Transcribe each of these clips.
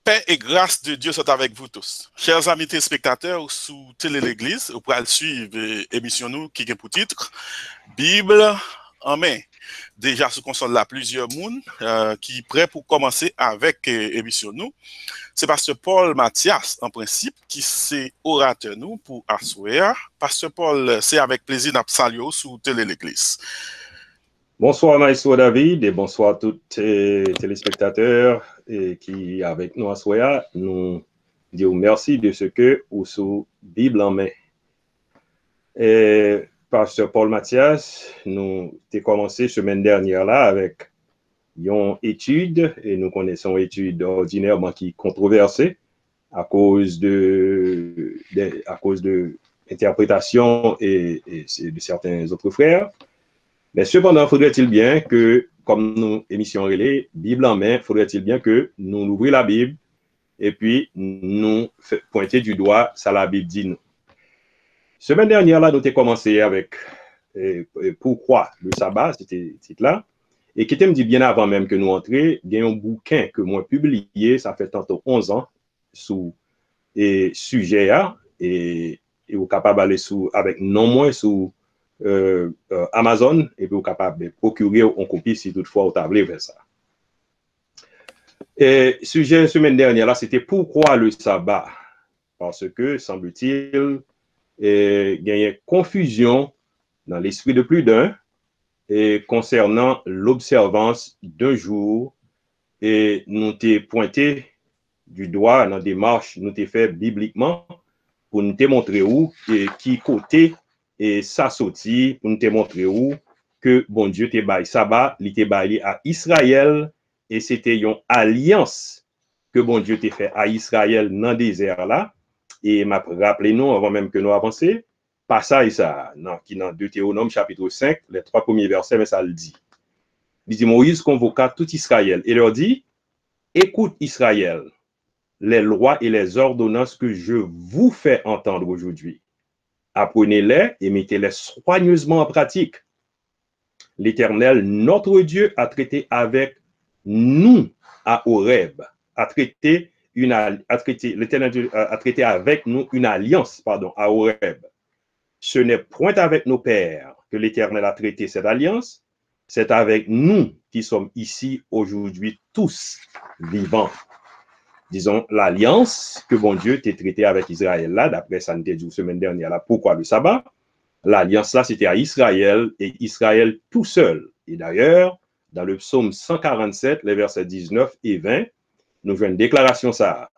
Paix et grâce de Dieu sont avec vous tous. Chers amis téléspectateurs, sous Télé l'Église, vous pourrez suivre l'émission nous qui a pour titre Bible en main. Déjà sous console là plusieurs monde qui prêt pour commencer avec l'émission nous. C'est Pasteur Paul Mathias en principe qui c'est orateur nous pour asseoir. Pasteur Paul, c'est avec plaisir d'ap saluer sous Télé l'Église. Bonsoir Maestro David et bonsoir à tous les téléspectateurs qui avec nous à Soya. Nous disons merci de ce que vous sous Bible en main. Et Pasteur Paul Mathias, nous avons commencé semaine dernière là avec une étude et nous connaissons étude ordinairement qui est controversée à cause de interprétation et de certains autres frères. Mais cependant, faudrait-il bien que, comme nous émissions relais, Bible en main, faudrait-il bien que nous ouvrions la Bible et puis nous pointer du doigt ça la Bible dit nous. Semaine dernière, là, nous avons commencé avec pourquoi le sabbat, c'était là, et qui me dit bien avant même que nous entrions, il y a un bouquin que moi publié, ça fait tantôt 11 ans, sous sujet A, et vous êtes capable d'aller avec non moins sous Amazon, et puis vous êtes capable de procurer en copie si toutefois vous avez fait ça. Et sujet semaine dernière, là, c'était pourquoi le sabbat? Parce que, semble-t-il, il y a une confusion dans l'esprit de plus d'un concernant l'observance d'un jour, et nous t'ai pointé du doigt dans des marches, nous t'ai fait bibliquement pour nous te montrer où et qui côté et ça sorti pour nous te montrer où que bon Dieu te bail sabbat, il te bail à Israël et c'était une alliance que bon Dieu te fait à Israël dans le désert là et m'a rappelé nous avant même que nous avancions passage ça qui dans Deutéronome chapitre 5 les 3 premiers versets mais ça le dit. Il dit Moïse convoqua tout Israël et leur dit écoute Israël les lois et les ordonnances que je vous fais entendre aujourd'hui. Apprenez-les et mettez-les soigneusement en pratique. L'Éternel, notre Dieu, a traité avec nous à Horeb, l'Éternel a traité avec nous une alliance, à Horeb. Ce n'est point avec nos pères que l'Éternel a traité cette alliance, c'est avec nous qui sommes ici aujourd'hui tous vivants. Disons, l'alliance que bon Dieu t'a traité avec Israël là, d'après ça nous dit la semaine dernière là, pourquoi le sabbat? L'alliance là, c'était à Israël et Israël tout seul. Et d'ailleurs, dans le psaume 147, les versets 19 et 20, nous avons une déclaration ça.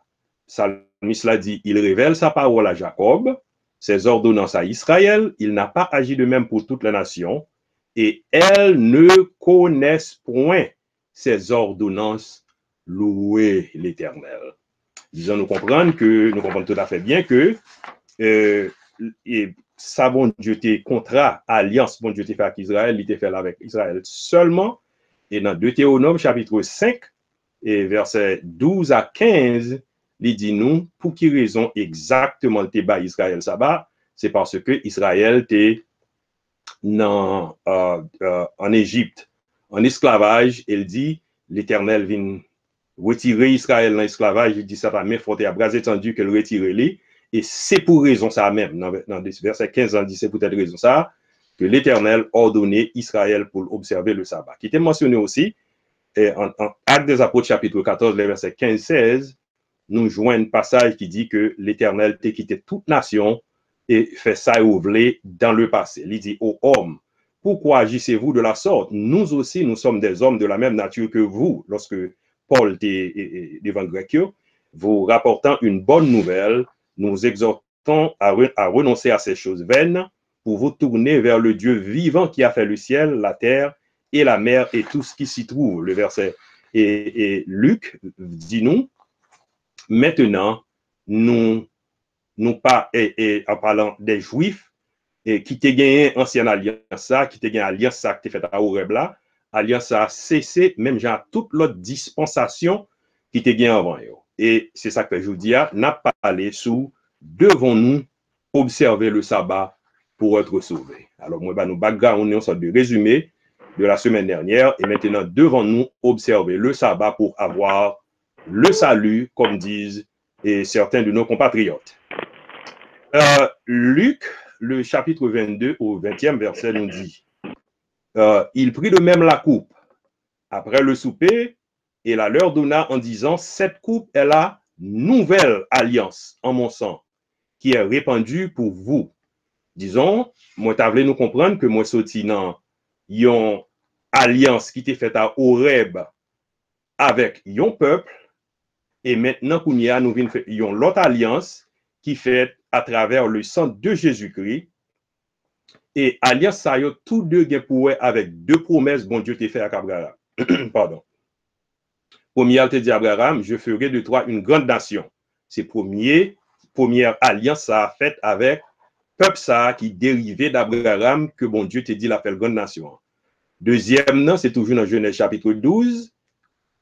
Salmiste l'a dit, il révèle sa parole à Jacob, ses ordonnances à Israël, il n'a pas agi de même pour toutes les nations, et elles ne connaissent point ses ordonnances. Louer l'Éternel. Disons, nous comprenons tout à fait bien que ça, bon Dieu, tes contrats, alliance, bon Dieu, t'es fait avec Israël, il t'est fait avec Israël seulement. Et dans Deutéronome, chapitre 5, et versets 12 à 15, il dit nous, pour qui raison exactement t'es bas Israël sabbat, c'est parce que Israël t'est en Égypte, en esclavage, il dit, l'Éternel vient retirer Israël dans l'esclavage, il dit ça va même faut à bras étendu que le retirer les et c'est pour raison ça même dans verset 15 on dit c'est pour cette raison ça que l'Éternel ordonnait Israël pour observer le sabbat qui était mentionné aussi en Actes des Apôtres chapitre 14 les versets 15-16 nous joignons un passage qui dit que l'Éternel t'a quitté toute nation et fait ça ouvré dans le passé. Il dit aux hommes pourquoi agissez-vous de la sorte? Nous aussi nous sommes des hommes de la même nature que vous. Lorsque Paul devant Grécio, vous rapportant une bonne nouvelle, nous exhortons à renoncer à ces choses vaines pour vous tourner vers le Dieu vivant qui a fait le ciel, la terre et la mer et tout ce qui s'y trouve. Le verset. Et Luc dit nous, maintenant, nous pas, en parlant des Juifs, qui t'ai gagné ancienne alliance, ça, qui t'ai gagné alliance, ça, qui t'ai fait à Horeb là, alliance a cessé, même genre toute l'autre dispensation qui était bien avant. Et c'est ça que je vous dis, n'a pas allé sous, devons-nous observer le sabbat pour être sauvés. Alors, moi, nous background, on sorte de résumé de la semaine dernière, et maintenant, devons-nous observer le sabbat pour avoir le salut, comme disent certains de nos compatriotes. Luc, le chapitre 22 au 20e verset nous dit, il prit de même la coupe après le souper et la leur donna en disant, cette coupe est la nouvelle alliance en mon sang qui est répandue pour vous. Disons, moi t'avais nous comprendre que moi sorti dans une alliance qui était faite à Horeb avec yon peuple et maintenant qu'on y a nous venons faire l'autre alliance qui fait à travers le sang de Jésus-Christ. Et alliance ça yo tous deux gen pour avec deux promesses bon Dieu t'a fait à Abraham. Pardon. Première te dit Abraham, je ferai de toi une grande nation. C'est première alliance ça a fait avec peuple ça qui dérivé d'Abraham que bon Dieu te dit la grande nation. Deuxième non, c'est toujours dans Genèse chapitre 12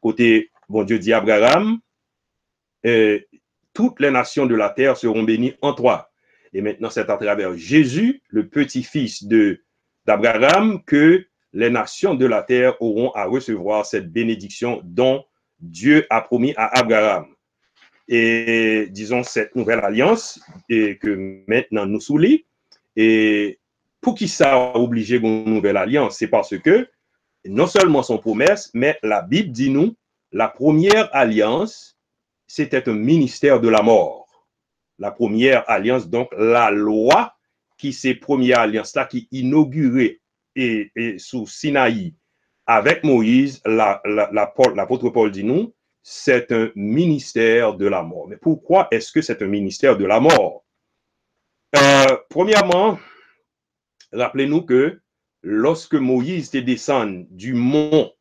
côté bon Dieu dit Abraham toutes les nations de la terre seront bénies en toi. Et maintenant, c'est à travers Jésus, le petit-fils d'Abraham, que les nations de la terre auront à recevoir cette bénédiction dont Dieu a promis à Abraham. Et disons, cette nouvelle alliance et que maintenant nous soulit. Et pour qui ça a obligé une nouvelle alliance? C'est parce que non seulement son promesse, mais la Bible dit nous, la première alliance, c'était un ministère de la mort. La première alliance, donc la loi, qui c'est première alliance là, qui inaugurait et sous Sinaï avec Moïse, l'apôtre Paul dit nous, c'est un ministère de la mort. Mais pourquoi est-ce que c'est un ministère de la mort? Premièrement, rappelez-nous que lorsque Moïse descend du mont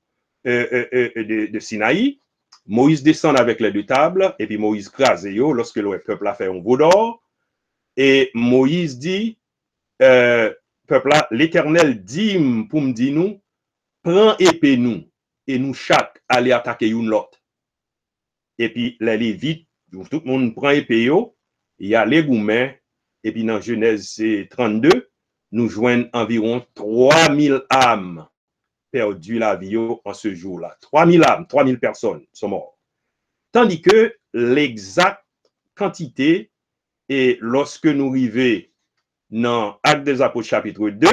de Sinaï, Moïse descend avec les deux tables, et puis Moïse crase lorsque le peuple a fait un veau d'or, et Moïse dit, peuple là, l'Éternel dit pour me dire nous, prends épée nous, et nous chaque aller attaquer une l'autre. Et puis les Lévites, tout le monde prend épée il y a les gourmets, et puis dans Genèse 32, nous joignons environ 3000 âmes perdu la vie en ce jour-là. 3000 âmes, 3000 personnes sont mortes. Tandis que l'exacte quantité, et lorsque nous arrivons dans Actes des Apôtres chapitre 2,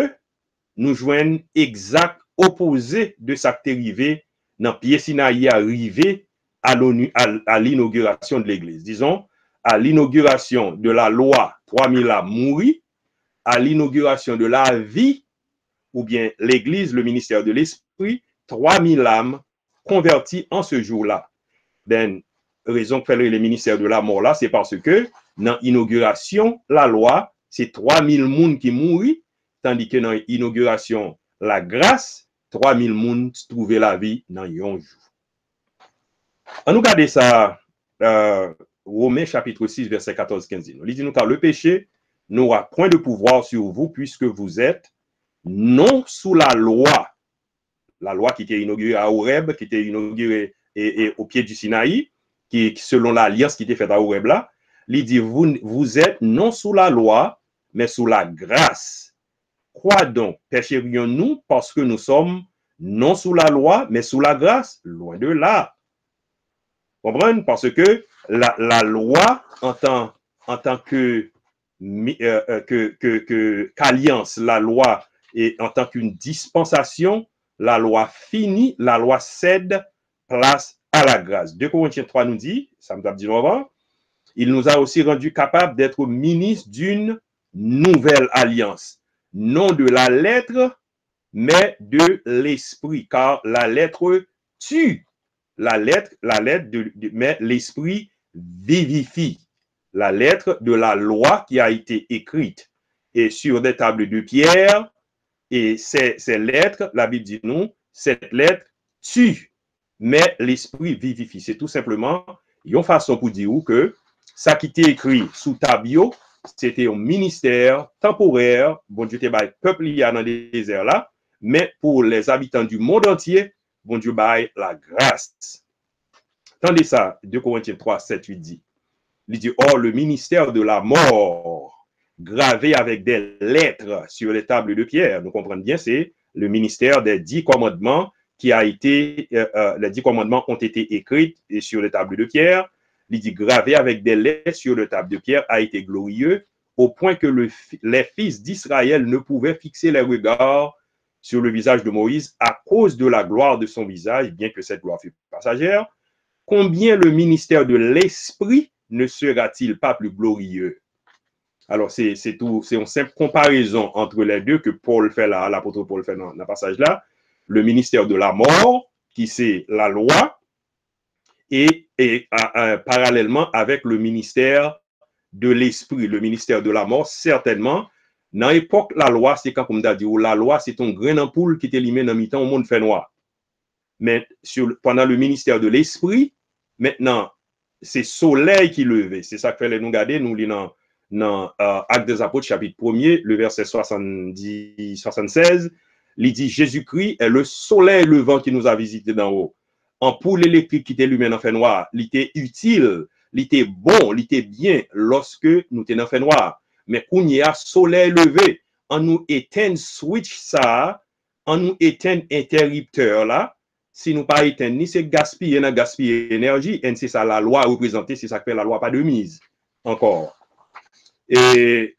nous joignons exact opposé de ça qui est arrivé dans Pied Sinaï arrivé à l'inauguration de l'Église. Disons, à l'inauguration de la loi, 3000 âmes mourent, à l'inauguration de la vie, ou bien l'Église, le ministère de l'Esprit, 3000 âmes converties en ce jour-là. Ben, raison que fait le ministère de la mort là, c'est parce que dans l'inauguration, la loi, c'est 3000 moun qui mourent, tandis que dans l'inauguration, la grâce, 3000 moun trouvaient la vie dans un jour. On nous regarde ça, Romains chapitre 6, verset 14-15. Il dit nous car le péché n'aura point de pouvoir sur vous puisque vous êtes non sous la loi qui était inaugurée à Horeb, qui était inaugurée au pied du Sinaï, qui selon l'alliance qui était faite à Horeb là, il dit vous êtes non sous la loi, mais sous la grâce. Quoi donc pécherions-nous parce que nous sommes non sous la loi, mais sous la grâce? Loin de là. Comprenez? Parce que la loi en tant que qu'alliance, la loi et en tant qu'une dispensation, la loi finit, la loi cède place à la grâce. 2 Corinthiens 3 nous dit, ça me dit avant, il nous a aussi rendu capables d'être ministres d'une nouvelle alliance, non de la lettre, mais de l'esprit, car la lettre tue, mais l'esprit vivifie. La lettre de la loi qui a été écrite et sur des tables de pierre. Et ces lettres, la Bible dit nous, cette lettre tue, mais l'esprit vivifie. C'est tout simplement une façon pour dire que ça qui était écrit sous tabio, c'était un ministère temporaire. Bon Dieu, le peuple il y a dans le désert là, mais pour les habitants du monde entier, bon Dieu, la grâce. Tandis ça, 2 Corinthiens 3, 7, 8 dit. Il dit, or, le ministère de la mort, gravé avec des lettres sur les tables de pierre, nous comprenons bien, c'est le ministère des 10 commandements qui a été, les 10 commandements ont été écrits sur les tables de pierre. Il dit gravé avec des lettres sur les tables de pierre a été glorieux, au point que les fils d'Israël ne pouvaient fixer les regards sur le visage de Moïse à cause de la gloire de son visage, bien que cette gloire fût passagère. Combien le ministère de l'Esprit ne sera-t-il pas plus glorieux? Alors, c'est une simple comparaison entre les deux que Paul fait là, l'apôtre Paul fait dans le passage là. Le ministère de la mort, qui c'est la loi, et parallèlement avec le ministère de l'esprit, le ministère de la mort, certainement. Dans l'époque, la loi, c'est quand, comme tu as dit, la loi, c'est ton grain d'ampoule qui t'élimine dans mi-temps au monde fait noir. Mais pendant le ministère de l'esprit, maintenant, c'est soleil qui levait. C'est ça que fait les nous garder, nous lisons dans Actes des Apôtres, chapitre 1er, le verset 76, il dit Jésus-Christ est le soleil levant qui nous a visité d'en haut. Ampoule électrique qui t'illumine dans fait noir, il était utile, il était bon, il était bien lorsque nous étions dans fait noir. Mais quand il y a soleil levé, on nous éteint switch ça, on nous éteint interrupteur là. Si nous pas éteindre, ni c'est gaspiller énergie, et c'est ça la loi représentée, c'est ça que fait la loi pas de mise encore. Et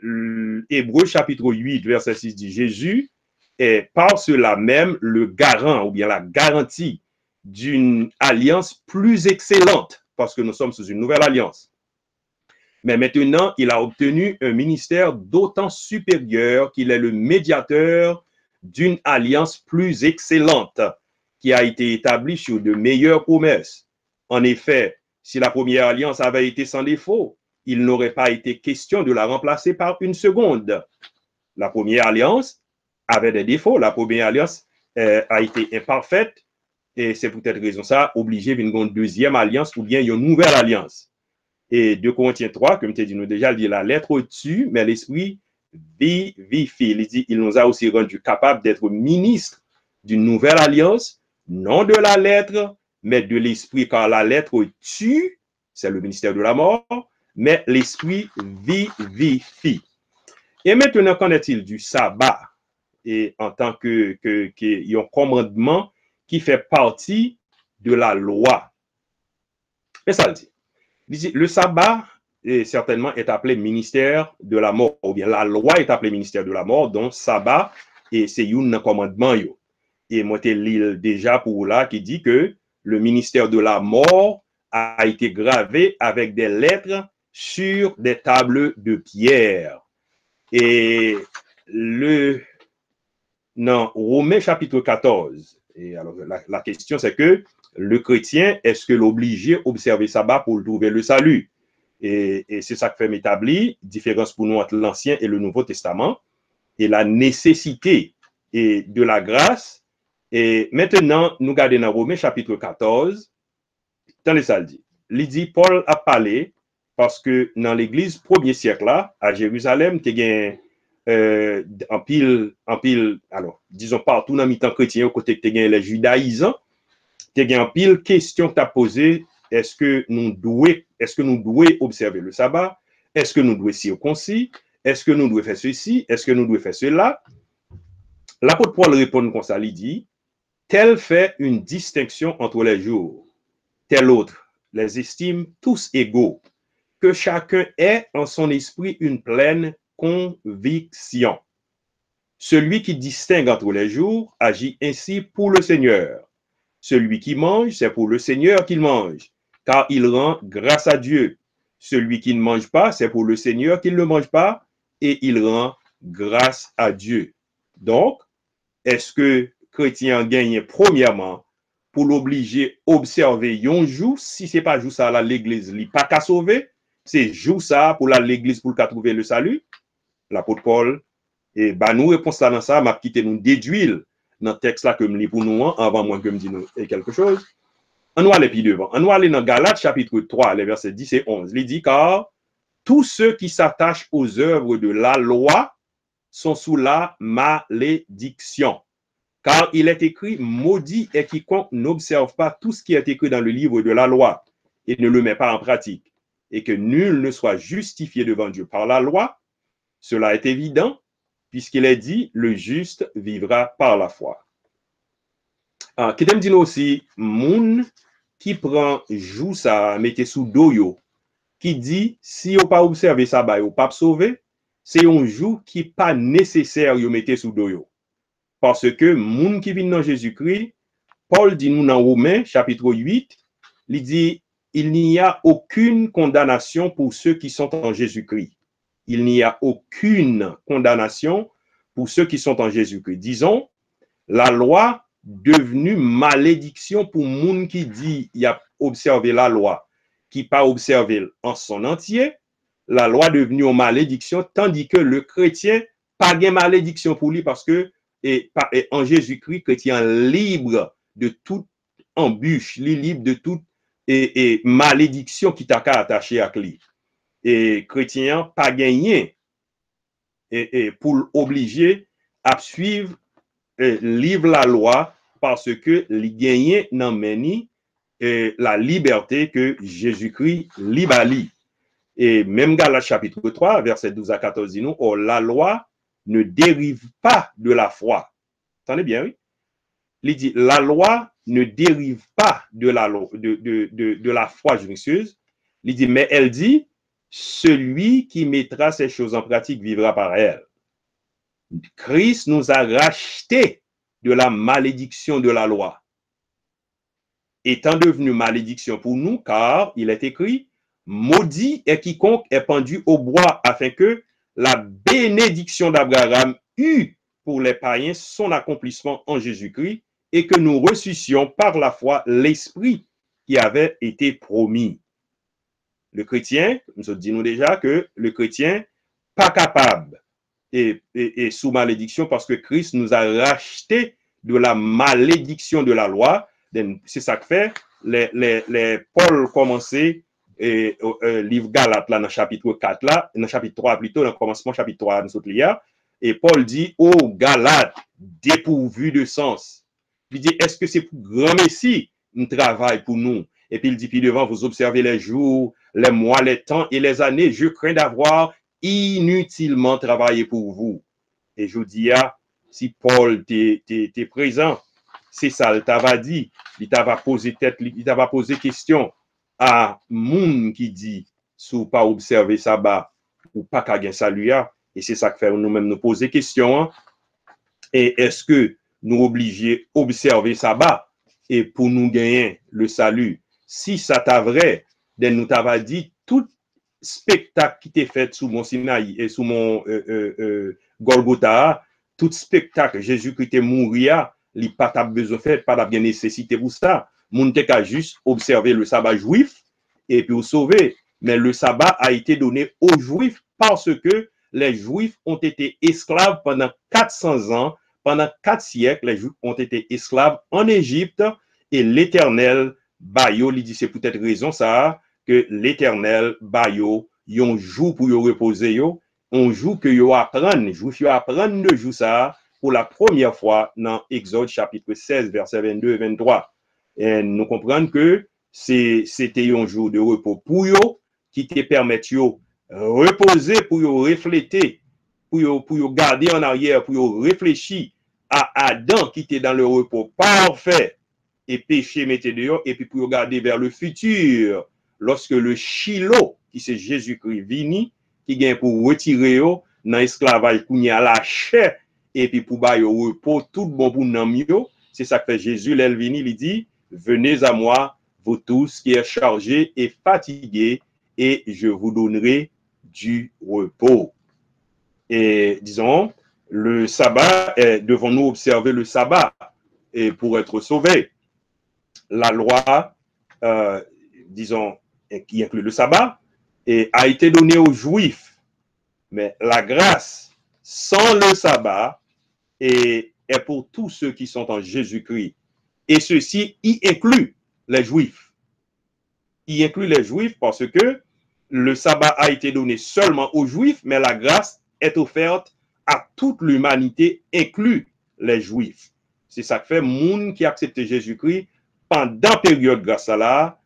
Hébreux chapitre 8, verset 6 dit Jésus est par cela même le garant ou bien la garantie d'une alliance plus excellente parce que nous sommes sous une nouvelle alliance. Mais maintenant, il a obtenu un ministère d'autant supérieur qu'il est le médiateur d'une alliance plus excellente qui a été établie sur de meilleures promesses. En effet, si la première alliance avait été sans défaut, il n'aurait pas été question de la remplacer par une seconde. La première alliance avait des défauts. La première alliance a été imparfaite et c'est peut-être raison ça, obligé d'une deuxième alliance ou bien une nouvelle alliance. Et 2 Corinthiens 3, comme tu as dit, nous déjà dit la lettre tue, mais l'esprit vivifie. Il dit, il nous a aussi rendu capables d'être ministres d'une nouvelle alliance, non de la lettre, mais de l'esprit, car la lettre tue, c'est le ministère de la mort, mais l'esprit vivifie. Et maintenant, qu'en est-il du sabbat? Et en tant que un commandement qui fait partie de la loi. Et ça le dit. Le sabbat est certainement est appelé ministère de la mort, ou bien la loi est appelée ministère de la mort, donc sabbat, et c'est un commandement. Et moi, j'ai lu déjà pour là qui dit que le ministère de la mort a été gravé avec des lettres sur des tables de pierre. Et dans Romains chapitre 14, et alors la question c'est que le chrétien, est-ce que l'obligé observer sabbat pour trouver le salut? Et c'est ça que fait m'établir, différence pour nous entre l'Ancien et le Nouveau Testament, et la nécessité et de la grâce. Et maintenant, nous regardons dans Romains chapitre 14, attendez ça le dit. Il dit, Paul a parlé, parce que dans l'église premier siècle là, à Jérusalem, tu as en pile, alors, disons partout dans le temps chrétien, au côté que tu as les judaïsants, tu as en pile question que tu as posée, est-ce que nous devons observer le sabbat? Est-ce que nous devons circoncis? Est-ce que nous devons faire ceci? Est-ce que nous devons faire cela? L'apôtre Paul répond comme ça, il dit, tel fait une distinction entre les jours, tel autre les estime tous égaux, que chacun ait en son esprit une pleine conviction. Celui qui distingue entre les jours agit ainsi pour le Seigneur. Celui qui mange, c'est pour le Seigneur qu'il mange, car il rend grâce à Dieu. Celui qui ne mange pas, c'est pour le Seigneur qu'il ne mange pas, et il rend grâce à Dieu. Donc, est-ce que chrétien gagne premièrement pour l'obliger à observer un jour, si ce n'est pas jour ça, là, l'église n'est pas qu'à sauver, c'est jour ça pour l'église pour trouver le salut? L'apôtre Paul, et bah, nous répondons ça dans ça, m'a quitté nous déduire dans le texte là que je lis pour nous, avant moi que je me dise quelque chose. On va aller plus devant. On va aller dans Galates chapitre 3, les versets 10 et 11. Il dit, car tous ceux qui s'attachent aux œuvres de la loi sont sous la malédiction. Car il est écrit, maudit est quiconque n'observe pas tout ce qui est écrit dans le livre de la loi et ne le met pas en pratique, et que nul ne soit justifié devant Dieu par la loi. Cela est évident, puisqu'il est dit, le juste vivra par la foi. Qui t'aime dire aussi, moun qui prend jou ça, mettez sous doyo, qui dit, si vous pas observé ça, vous pas sauvé, c'est un jou qui pas nécessaire vous mettez sous doyo. Parce que moun qui vient dans Jésus-Christ, Paul dit nous dans Romains, chapitre 8, il dit, il n'y a aucune condamnation pour ceux qui sont en Jésus-Christ. Il n'y a aucune condamnation pour ceux qui sont en Jésus-Christ. Disons, la loi devenue malédiction pour moun qui dit il a observé la loi, qui pas observé en son entier, la loi devenue une malédiction, tandis que le chrétien pas de malédiction pour lui parce que en Jésus-Christ, chrétien libre de toute embûche, libre de toute malédiction qui t'a attaché à lui. Et chrétien pas gagné pour l'obliger à suivre livre la loi parce que il gagne dans meni la liberté que Jésus-Christ libali. Et même Galates chapitre 3 verset 12 à 14 dit nous, oh, la loi ne dérive pas de la foi. Entendez bien, oui? Il dit la loi ne dérive pas de la foi judicieuse. Il dit mais elle dit celui qui mettra ces choses en pratique vivra par elle. Christ nous a rachetés de la malédiction de la loi. Étant devenu malédiction pour nous, car il est écrit, maudit est quiconque est pendu au bois, afin que la bénédiction d'Abraham eût pour les païens son accomplissement en Jésus-Christ, et que nous reçussions par la foi l'esprit qui avait été promis. Le chrétien, nous disons déjà que le chrétien pas capable et sous malédiction parce que Christ nous a rachetés de la malédiction de la loi. C'est ça que fait les Paul commençait livre Galates là dans chapitre 4 là, dans chapitre 3 plutôt, dans le commencement chapitre 3 nous autres et Paul dit ô Galates dépourvu de sens. Il dit est-ce que c'est pour grand Messie un travail pour nous? Et puis il dit puis devant vous observez les jours, les mois, les temps et les années, je crains d'avoir inutilement travaillé pour vous. Et je dis, si Paul t'es présent, c'est ça, il t'ava dit, il t'ava posé question à moun qui dit, sous pas observer sabbat ou pas qu'à gen salut, et c'est ça que fait nous-mêmes nous poser question, et est-ce que nous obligés observer sabbat et pour nous gagner le salut? Si ça t'a vrai, nous t'ava dit, tout spectacle qui t'est fait sous mon Sinaï et sous mon Golgotha, tout spectacle Jésus-Christ est mourir, il n'y a pas besoin de faire, pas de bien nécessité pour ça. Moun te ka juste observer le sabbat juif et puis vous sauver. Mais le sabbat a été donné aux juifs parce que les juifs ont été esclaves pendant 400 ans, pendant 4 siècles, les juifs ont été esclaves en Égypte et l'Éternel Bayo, il dit c'est peut-être raison ça, que l'Éternel Bayo, yon jour pour yon reposer yo, on joue que yon apprenne, yo apprenne de jour ça pour la première fois dans Exode chapitre 16 verset 22 et 23. Et nous comprenons que c'était un jour de repos pour yo qui te permet yo reposer pour yo refléter, pour yo garder en arrière, pour yo réfléchir à Adam qui était dans le repos parfait et péché mettait dehors et puis pour regarder vers le futur lorsque le Shiloh qui c'est Jésus-Christ vini qui vient pour retirer yo dans esclavage pour à la chair et puis pour ba yo repos tout bon pour nam yo. C'est ça que fait Jésus l'elvini, il dit venez à moi vous tous qui êtes chargés et fatigués et je vous donnerai du repos. Et disons le sabbat, devons-nous observer le sabbat et pour être sauvés? La loi, disons, qui inclut le sabbat, a été donnée aux Juifs. Mais la grâce, sans le sabbat, est pour tous ceux qui sont en Jésus-Christ. Et ceci y inclut les Juifs. Y inclut les Juifs parce que le sabbat a été donné seulement aux Juifs, mais la grâce est offerte à toute l'humanité, inclut les Juifs. C'est ça que fait moun qui accepte Jésus-Christ pendant la période grâce à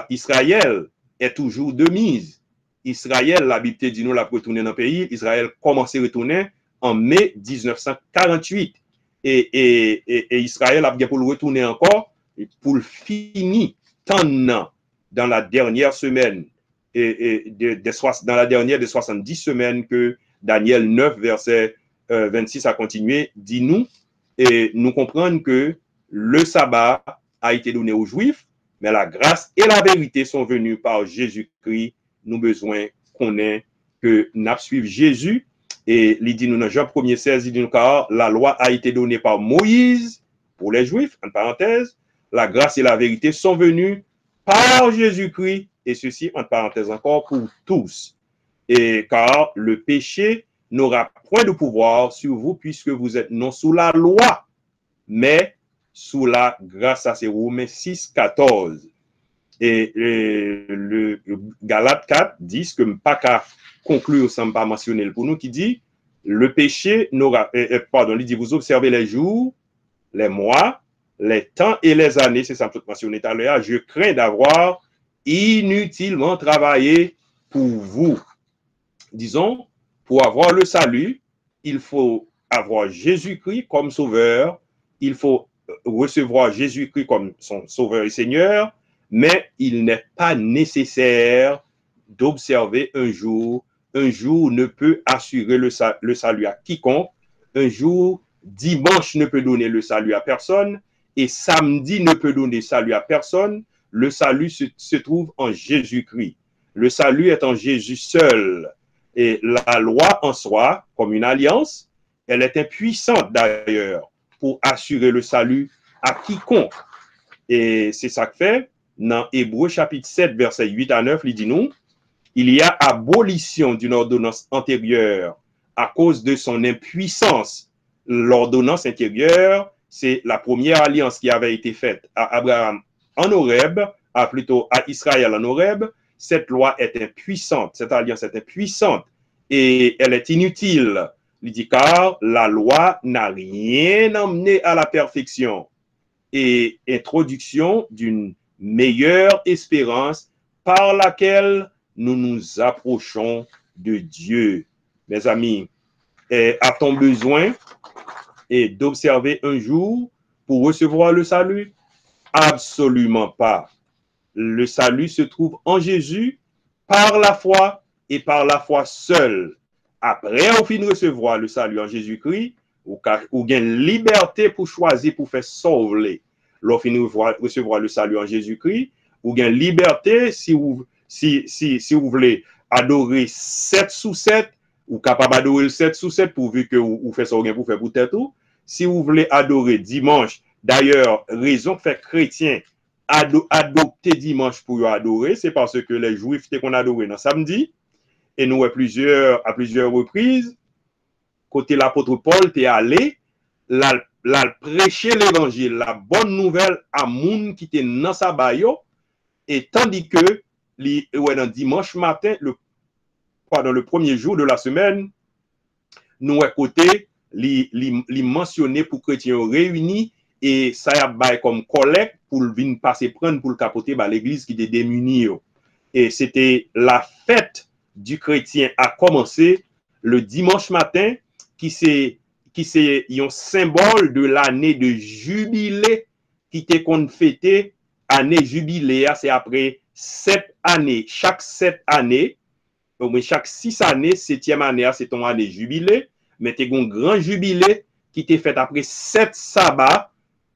Israël est toujours de mise. Israël, la Bible dit nous l'a retourné dans le pays. Israël commence à retourner en mai 1948. et Israël a bien pour le retourner encore, pour le finir, tant dans la dernière semaine, dans la dernière des 70 semaines que Daniel 9, verset 26 a continué, dit-nous, et nous comprenons que le sabbat a été donné aux Juifs, mais la grâce et la vérité sont venues par Jésus-Christ. Nous besoin qu'on ait que nous suivons Jésus. Et il dit nous dans Jean 1er 16, il dit nous car la loi a été donnée par Moïse pour les Juifs, en parenthèse, la grâce et la vérité sont venues par Jésus-Christ, et ceci, entre parenthèses encore, pour tous. Et car le péché n'aura point de pouvoir sur vous, puisque vous êtes non sous la loi, mais sous la grâce. Ça c'est Romains 6, 14. Et le Galates 4 dit que pas qu'à conclure sans pas mentionner pour nous, qui dit le péché n'aura, il dit vous observez les jours, les mois, les temps et les années, c'est ça que je mentionnais tout à l'heure, je crains d'avoir inutilement travaillé pour vous. Disons, pour avoir le salut, il faut avoir Jésus-Christ comme sauveur, il faut recevoir Jésus-Christ comme son sauveur et Seigneur, mais il n'est pas nécessaire d'observer un jour. Un jour ne peut assurer le salut à quiconque. Un jour, dimanche ne peut donner le salut à personne. Et samedi ne peut donner salut à personne. Le salut se trouve en Jésus-Christ. Le salut est en Jésus seul. Et la loi en soi, comme une alliance, elle est impuissante d'ailleurs pour assurer le salut à quiconque. Et c'est ça que fait, dans Hébreux chapitre 7, verset 8 à 9, il dit nous, il y a abolition d'une ordonnance antérieure à cause de son impuissance. L'ordonnance intérieure, c'est la première alliance qui avait été faite à Abraham en Horeb, plutôt à Israël en Horeb. Cette loi est impuissante, cette alliance est impuissante et elle est inutile. Il dit car la loi n'a rien emmené à la perfection et introduction d'une meilleure espérance par laquelle nous nous approchons de Dieu. Mes amis, a-t-on besoin d'observer un jour pour recevoir le salut? Absolument pas. Le salut se trouve en Jésus par la foi et par la foi seule. Après, on finit de recevoir le salut en Jésus-Christ, ou gain liberté pour choisir pour faire sauver. L'on finit de recevoir le salut en Jésus-Christ, ou gain liberté si vous voulez adorer 7 sous 7, ou capable d'adorer le 7 sous 7 pourvu que vous faites ça pour faire pour tête tout. Si vous voulez adorer dimanche, d'ailleurs, raison que fait chrétien adopter dimanche pour adorer, c'est parce que les Juifs étaient qu'on adorait dans samedi, et nous à plusieurs reprises, côté l'apôtre Paul t'est allé, la prêcher l'évangile, la bonne nouvelle à moun qui était dans sa bayo, et tandis que dans dimanche matin, le premier jour de la semaine, nous à côté, li mentionné pour chrétiens réunis, et ça y a comme collecte pour venir passer prendre pour le capoter l'église qui était démunie. Et c'était la fête du chrétien a commencé le dimanche matin, qui c'est un symbole de l'année de jubilé qui était qu'on fêtait. Année jubilé, c'est après 7 années. Chaque 7 années, chaque 6 années, 7e année, c'est ton année jubilé. Mais tu as un grand jubilé qui était fait après 7 sabbats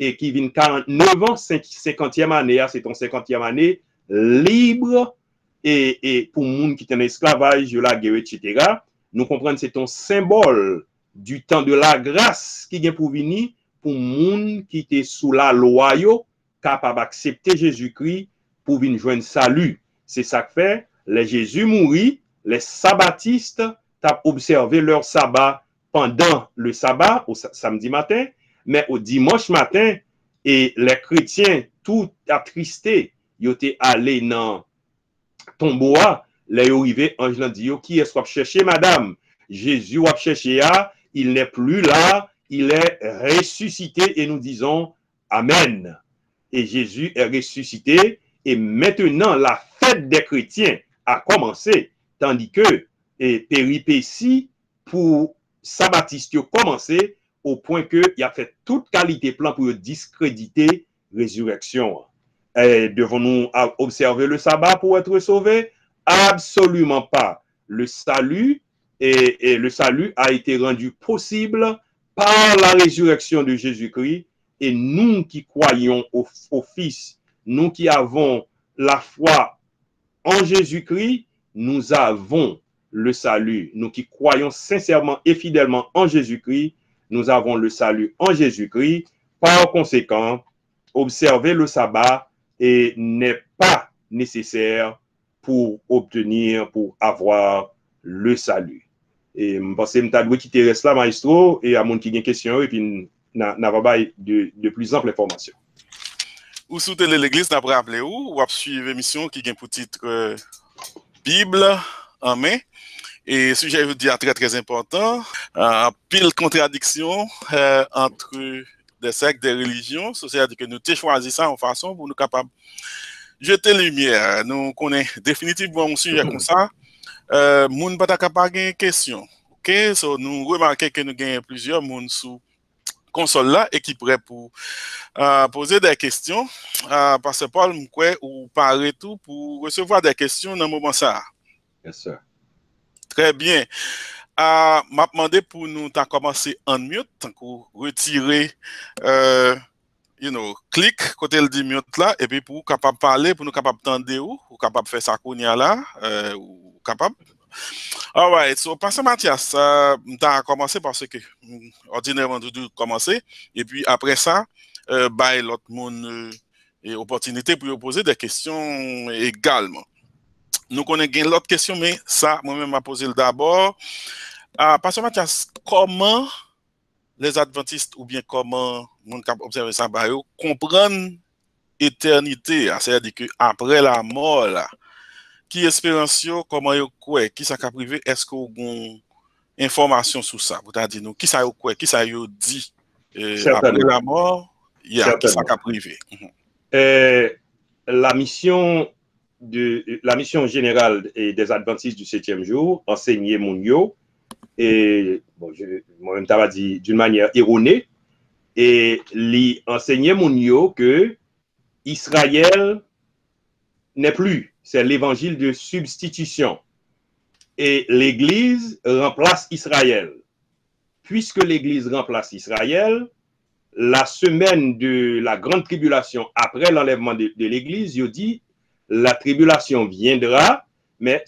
et qui vient 49 ans, 50e année, c'est ton 50e année libre. Et pour les gens qui étaient en esclavage, la guerre, etc., nous comprenons que c'est un symbole du temps de la grâce qui vient pour venir pour les gens qui étaient sous la loi, capable d'accepter Jésus-Christ pour venir joindre salut. C'est ça que fait, les Jésus mourit, les sabbatistes ont observé leur sabbat pendant le sabbat, au samedi matin, mais au dimanche matin, et les chrétiens, tout attristés, ils étaient allés dans tombeau, les arrivés, ange l'a dit, qui est-ce qu'on va chercher, madame? Jésus va chercher, il n'est plus là, il est ressuscité, et nous disons Amen. Et Jésus est ressuscité, et maintenant la fête des chrétiens a commencé, tandis que péripéties pour sabbatistes ont commencé au point qu'il a fait toute qualité plan pour discréditer résurrection. Devons-nous observer le sabbat pour être sauvés? Absolument pas. Le salut et le salut a été rendu possible par la résurrection de Jésus-Christ, et nous qui croyons au Fils, nous qui avons la foi en Jésus-Christ, nous avons le salut. Nous qui croyons sincèrement et fidèlement en Jésus-Christ, nous avons le salut en Jésus-Christ. Par conséquent, observer le sabbat n'est pas nécessaire pour avoir le salut. Et je pense que je dois quitter reste là, maestro, et à mon qui a une question, et puis n'a pas de plus ample information. Ou soutenez l'église, n'a pas rappelé ou à suivre l'émission qui a pour titre Bible en main. Et sujet, je vous dis, très très important, pile contradiction entre des sectes, des religions, c'est-à-dire que nous avons choisi ça en façon pour nous capables de jeter lumière. Nous connaissons définitivement un sujet comme ça. Moun pas capable de question. OK, so nous remarquons que nous avons plusieurs moun sous console là et qui prêt pour poser des questions parce que Paul m'croit ou paraît tout pour recevoir des questions dans le moment ça. Yes sir. Très bien. M'a demandé pour nous t'as commencé en mute pour retirer clic côté le dit mute là et puis pour capable parler pour nous capable tendre ou capable faire ça konya là ou capable. Alright, so Pasteur Mathias, t'as commencé parce que ordinairement nous commencer et puis après ça by l'autre monde et opportunité pour poser des questions également. Nous connaissons l'autre question mais ça moi-même m'a posé d'abord. Pasteur Mathias, comment les adventistes ou bien comment mon cap observer ça comprendre éternité, c'est-à-dire que après la mort là, qui espérance comment yo quoi, qui ça ka privé, est-ce que vous avez information sur ça? Vous t'avez dit nous qui ça yo quoi, qui ça yo dit après la mort, il y a qui ça ka privé. La mission générale des adventistes du 7e jour, enseigner mon yo, et bon, moi-même t'avais dit d'une manière erronée, et lui enseigner mon yo que Israël n'est plus, c'est l'évangile de substitution, et l'Église remplace Israël. Puisque l'Église remplace Israël, la semaine de la grande tribulation après l'enlèvement de l'Église, il dit la tribulation viendra, mais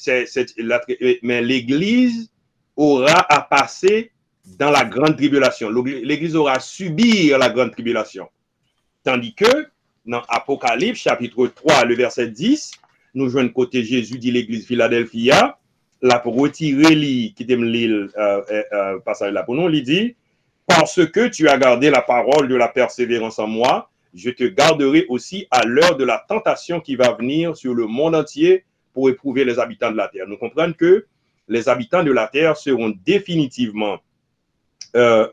l'Église aura à passer dans la grande tribulation. L'Église aura à subir la grande tribulation. Tandis que, dans Apocalypse, chapitre 3, le verset 10, nous jouons côté Jésus dit l'Église Philadelphia, là pour retirer qui t'aime l'île, passage là pour nous, il dit, parce que tu as gardé la parole de la persévérance en moi, je te garderai aussi à l'heure de la tentation qui va venir sur le monde entier pour éprouver les habitants de la terre. Nous comprenons que les habitants de la terre seront définitivement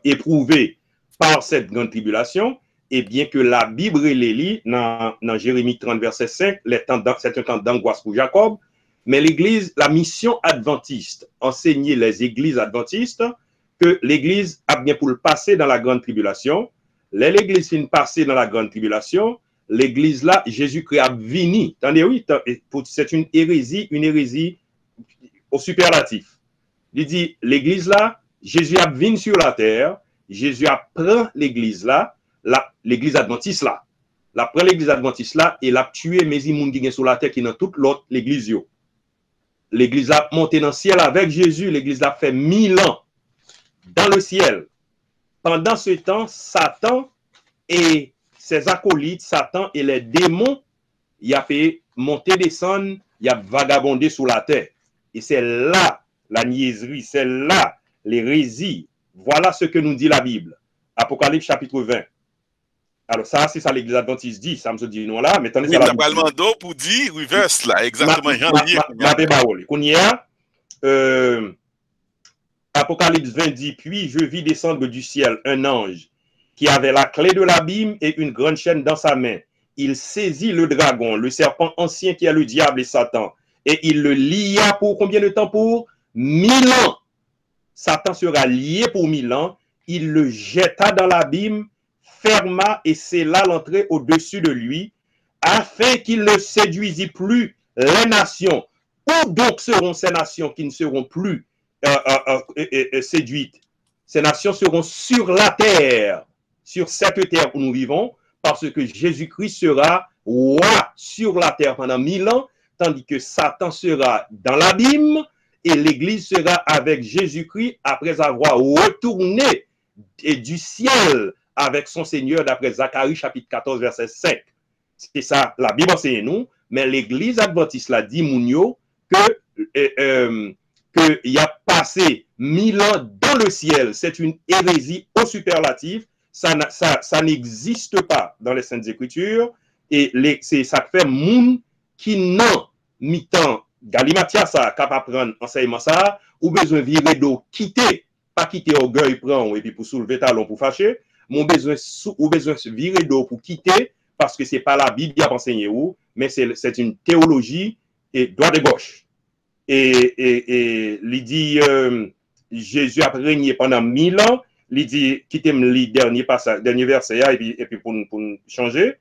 éprouvés par cette grande tribulation, et bien que la Bible relie dans Jérémie 30, verset 5, c'est un temps d'angoisse pour Jacob, mais l'Église, la mission adventiste, enseigner les églises adventistes, que l'Église a bien pour le passer dans la grande tribulation. L'Église finit passer dans la grande tribulation, l'Église là, Jésus-Christ a vini. Attendez, oui, c'est une hérésie au superlatif. Il dit, l'Église là, Jésus a vini sur la terre, Jésus a pris l'Église là, l'Église adventiste là. La prend l'Église adventiste là, et l'a tué mes immondes qui sont sur la terre qui dans toute l'autre l'Église yo. L'Église a monté dans le ciel avec Jésus, l'Église a fait 1000 ans dans le ciel. Pendant ce temps, Satan et ses acolytes, Satan et les démons, il a fait monter, descendre, il a vagabondé sur la terre. Et c'est là la niaiserie, c'est là l'hérésie. Voilà ce que nous dit la Bible. Apocalypse chapitre 20. Alors ça, c'est ça l'Église adventiste dit, ça me se dit non là, mais attendez, oui, ça va le pour dire reverse là, exactement. Apocalypse 20 dit, puis je vis descendre du ciel un ange qui avait la clé de l'abîme et une grande chaîne dans sa main. Il saisit le dragon, le serpent ancien qui est le diable et Satan, et il le lia pour combien de temps? Pour 1000 ans. Satan sera lié pour 1000 ans, il le jeta dans l'abîme, ferma et scella l'entrée au-dessus de lui, afin qu'il ne séduisit plus les nations. Où donc seront ces nations qui ne seront plus séduites? Ces nations seront sur la terre, sur cette terre où nous vivons, parce que Jésus-Christ sera roi sur la terre pendant 1000 ans, tandis que Satan sera dans l'abîme et l'Église sera avec Jésus-Christ après avoir retourné du ciel avec son Seigneur d'après Zacharie chapitre 14 verset 5. C'est ça, la Bible enseigne nous, mais l'Église adventiste l'a dit, Mounio, qu'il a passé 1000 ans dans le ciel. C'est une hérésie au superlatif. Ça n'existe pas dans les Saintes Écritures. Et ça fait moun qui n'en mi-temps Galimatia ça capable prendre enseignement ça ou besoin virer d'eau quitter pas quitter orgueil prend et puis pour soulever talon pour fâcher mon besoin ou besoin virer d'eau pour quitter parce que c'est pas la Bible qui a enseigné ou mais c'est une théologie et droit de gauche et il dit Jésus a régné pendant 1000 ans il dit quittez le dernier verset et puis pour changer.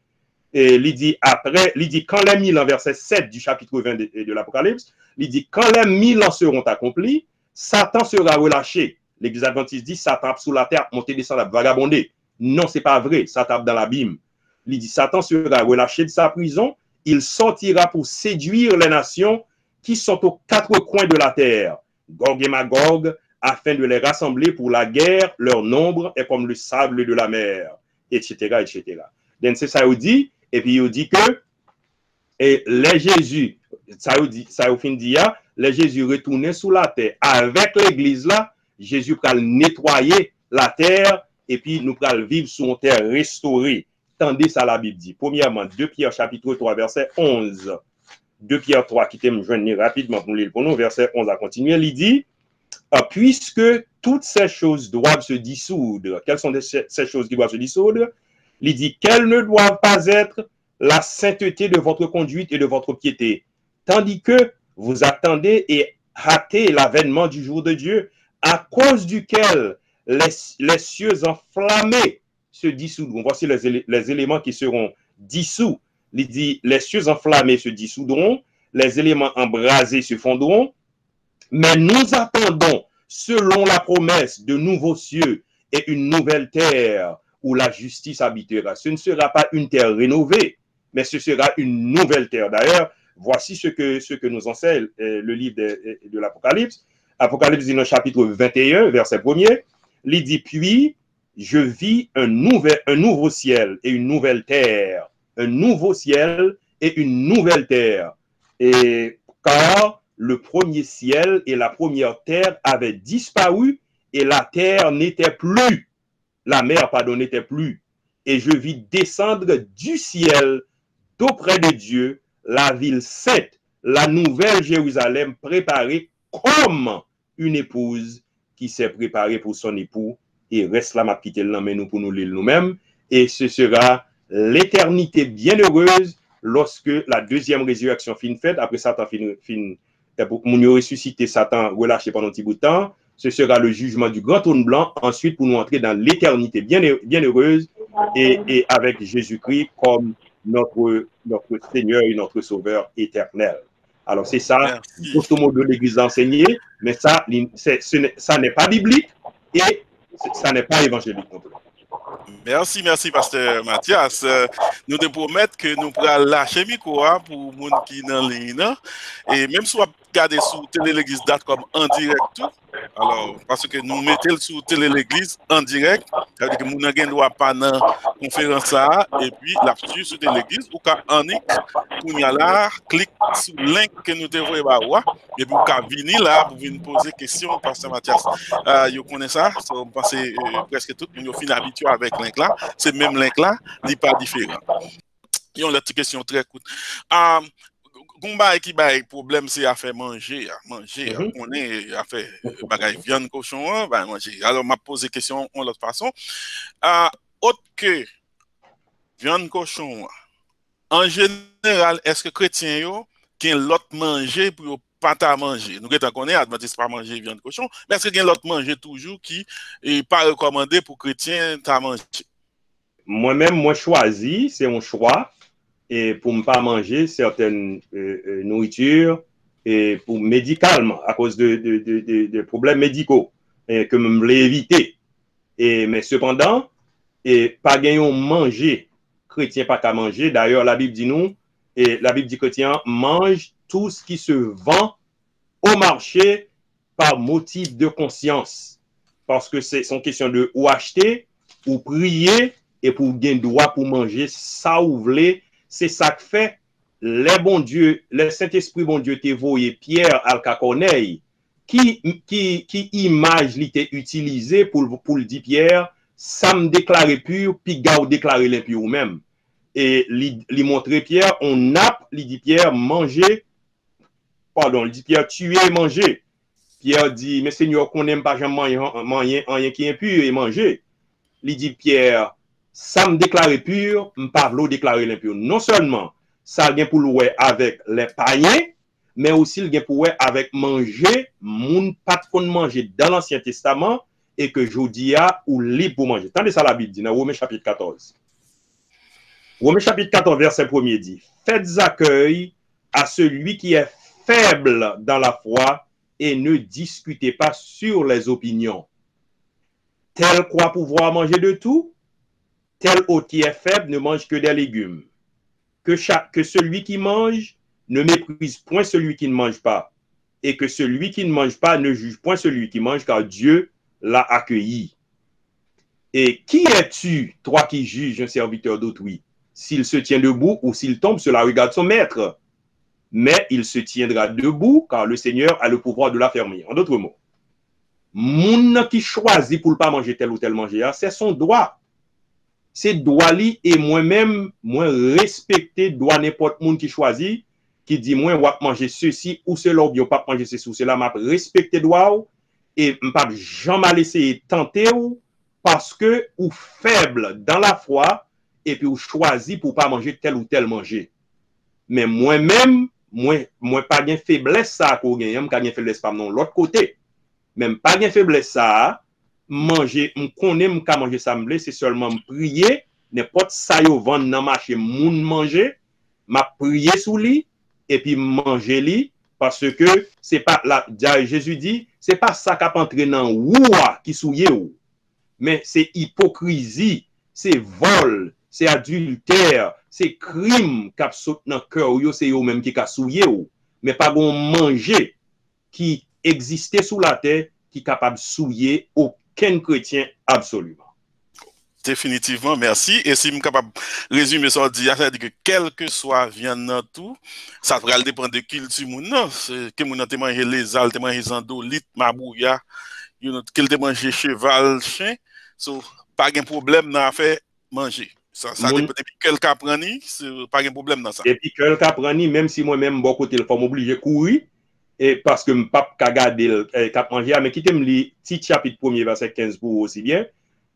Et il dit après, il dit quand les 1000 ans, verset 7 du chapitre 20 de l'Apocalypse, il dit quand les 1000 ans seront accomplis, Satan sera relâché. L'Église adventiste dit Satan sous la terre, monter, descendre, vagabonder. Non, c'est pas vrai. Satan dans l'abîme. Il dit Satan sera relâché de sa prison. Il sortira pour séduire les nations qui sont aux quatre coins de la terre, Gog et Magog, afin de les rassembler pour la guerre. Leur nombre est comme le sable de la mer, etc., etc. Donc c'est ça il dit. Et puis, il dit que les Jésus, ça au fin dit, les Jésus retournaient sous la terre. Avec l'église là, Jésus va nettoyer la terre et puis nous allons vivre sur une terre restaurée. Tandis ça la Bible dit. Premièrement, 2 Pierre chapitre 3, verset 11. 2 Pierre 3, qui t'aime joindre rapidement pour lire pour nous, verset 11 à continuer. Il dit, puisque toutes ces choses doivent se dissoudre. Quelles sont ces choses qui doivent se dissoudre? Il dit qu'elles ne doivent pas être la sainteté de votre conduite et de votre piété, tandis que vous attendez et hâtez l'avènement du jour de Dieu, à cause duquel les cieux enflammés se dissoudront. Voici les éléments qui seront dissous. Il dit, les cieux enflammés se dissoudront, les éléments embrasés se fondront, mais nous attendons, selon la promesse, de nouveaux cieux et une nouvelle terre, où la justice habitera. Ce ne sera pas une terre rénovée, mais ce sera une nouvelle terre. D'ailleurs, voici ce que nous enseigne le livre de l'Apocalypse. Apocalypse dit dans le chapitre 21, verset 1er, il dit, puis je vis un nouveau ciel et une nouvelle terre. Un nouveau ciel et une nouvelle terre. Et car le premier ciel et la première terre avaient disparu et la terre n'était plus. La mer, pardon, n'était plus. Et je vis descendre du ciel d'auprès de Dieu la ville sainte, la nouvelle Jérusalem préparée comme une épouse qui s'est préparée pour son époux. Et reste là, ma petite mais nous pour nous lire nous-mêmes. Et ce sera l'éternité bienheureuse lorsque la deuxième résurrection fin faite, après Satan mon ressuscité, Satan relâché pendant un petit bout de temps. Ce sera le jugement du grand trône blanc, ensuite pour nous entrer dans l'éternité bienheureuse et avec Jésus-Christ comme notre Seigneur et notre Sauveur éternel. Alors c'est ça, grosso modo, l'Église a enseigné, mais ça n'est pas biblique et ça n'est pas évangélique non plus. Merci, pasteur Mathias. Nous te promettons que nous pourrons lâcher micro pour les gens qui sont dans ligne. Et même si on regarde sur téléléglise.com en direct, alors, parce que nous mettons sur téléléglise en direct, c'est-à-dire que nous n'avons droit pas dans la conférence et puis là-dessus sur téléléglise, ou quand on est, clique sur le link que nous devons voir, et puis vous pouvez venir là pour venir poser des questions, pasteur Mathias. Vous connaissez ça, on pense presque tout, nous sommes habitués avec link là, c'est même link là, il n'est pas différent. Et on a des questions très courtes. Gomba qui a problème, c'est à faire manger. On est à faire bagaille viande cochon, manger. Alors, m'a posé question en l'autre façon. Autre que viande cochon, en général, est-ce que chrétiens qui ont l'autre manger pour pas à manger. Nous connaissons Adventiste pas manger viande cochon, mais est-ce qu'il y a l'autre manger toujours qui n'est pas recommandé pour chrétiens à manger? Moi-même, moi choisi, c'est un choix, et pour ne pas manger certaines nourritures, et pour médicalement, à cause de problèmes médicaux, et que je voulais éviter. Mais cependant, et pas gagner manger, chrétien pas qu'à manger. D'ailleurs, la Bible dit nous, et la Bible dit chrétien mange tout ce qui se vend au marché par motif de conscience. Parce que c'est une question de ou acheter, ou prier, et pour gagner droit pour manger, ça ou voulez, c'est ça que fait les bons dieux, le Saint-Esprit bon Dieu t'est voyé Pierre Alcacorneille, qui image l'était utilisé pour le dire Pierre, ça me déclarait pur, puis gars déclaré l'impur ou même. Et lui montrer Pierre, on nappe, lui dit Pierre, manger, pardon, lui dit Pierre, tuer et manger. Pierre dit, mais Seigneur, qu'on n'aime pas jamais manger, rien qui est impur et manger. Lui dit Pierre, ça me déclarait pur, me parle déclarer l'impur. Non seulement, ça vient pour louer avec les païens, mais aussi le gain pour avec manger, moun pas qu'on manger dans l'Ancien Testament, et que Jodia ou libre pour manger. Tendez ça la Bible dit dans Romains chapitre 14. Romains chapitre 14, verset 1er dit, faites accueil à celui qui est faible dans la foi et ne discutez pas sur les opinions. Tel croit pouvoir manger de tout, tel autre qui est faible ne mange que des légumes. Que celui qui mange ne méprise point celui qui ne mange pas, et que celui qui ne mange pas ne juge point celui qui mange, car Dieu l'a accueilli. Et qui es-tu, toi qui juges un serviteur d'autrui? S'il se tient debout ou s'il tombe, cela regarde son maître. Mais il se tiendra debout, car le Seigneur a le pouvoir de l'affermir. En d'autres mots, moun qui choisit pour ne pas manger tel ou tel manger, c'est son droit. C'est droit li, et moi-même, moi respecter droit n'importe monde qui choisit, qui dit moi, on va manger ceci ou cela, ou bien pas manger ceci ou cela, m'a respecter droit, et pas jamais laisser tenter ou, parce que ou faible dans la foi, et puis ou choisi pour pas manger tel ou tel manger. Mais moi-même, moi pas de faiblesse ça pour gagner, moi pas de faiblesse pas non l'autre côté. Même pas de faiblesse ça, manger, me connais me ka manger ça me c'est seulement me prier, n'importe ça yo vendre dans marché moun manger, m'a prier sous lui et puis manger lui parce que c'est pas là Jésus dit, c'est pas ça qui entrer dans ouah qui souillé ou. Mais c'est hypocrisie, c'est vol, c'est adultère, c'est crime qui saute dans le cœur, c'est eux même qui a souillé ou. Mais pas bon manger qui existait sous la terre, qui est capable de souiller aucun chrétien absolument. Définitivement, merci. Et si je suis capable de résumer ça, c'est-à-dire que quel que soit viande dans tout, ça va dépendre de culture moun. Que moun te manger les al, te manger zandolit, mabouya, qu'il te manger cheval, chien. So, pas de problème dans faire manger. Ça dépend depuis quel cas prendre, pas de problème dans ça. Et puis quel cas prendre, même si moi-même bon côté le faut m'obliger courir et parce que me pas garder cap manger, mais qui t'aime li petit chapitre 1er verset 15 pour aussi bien.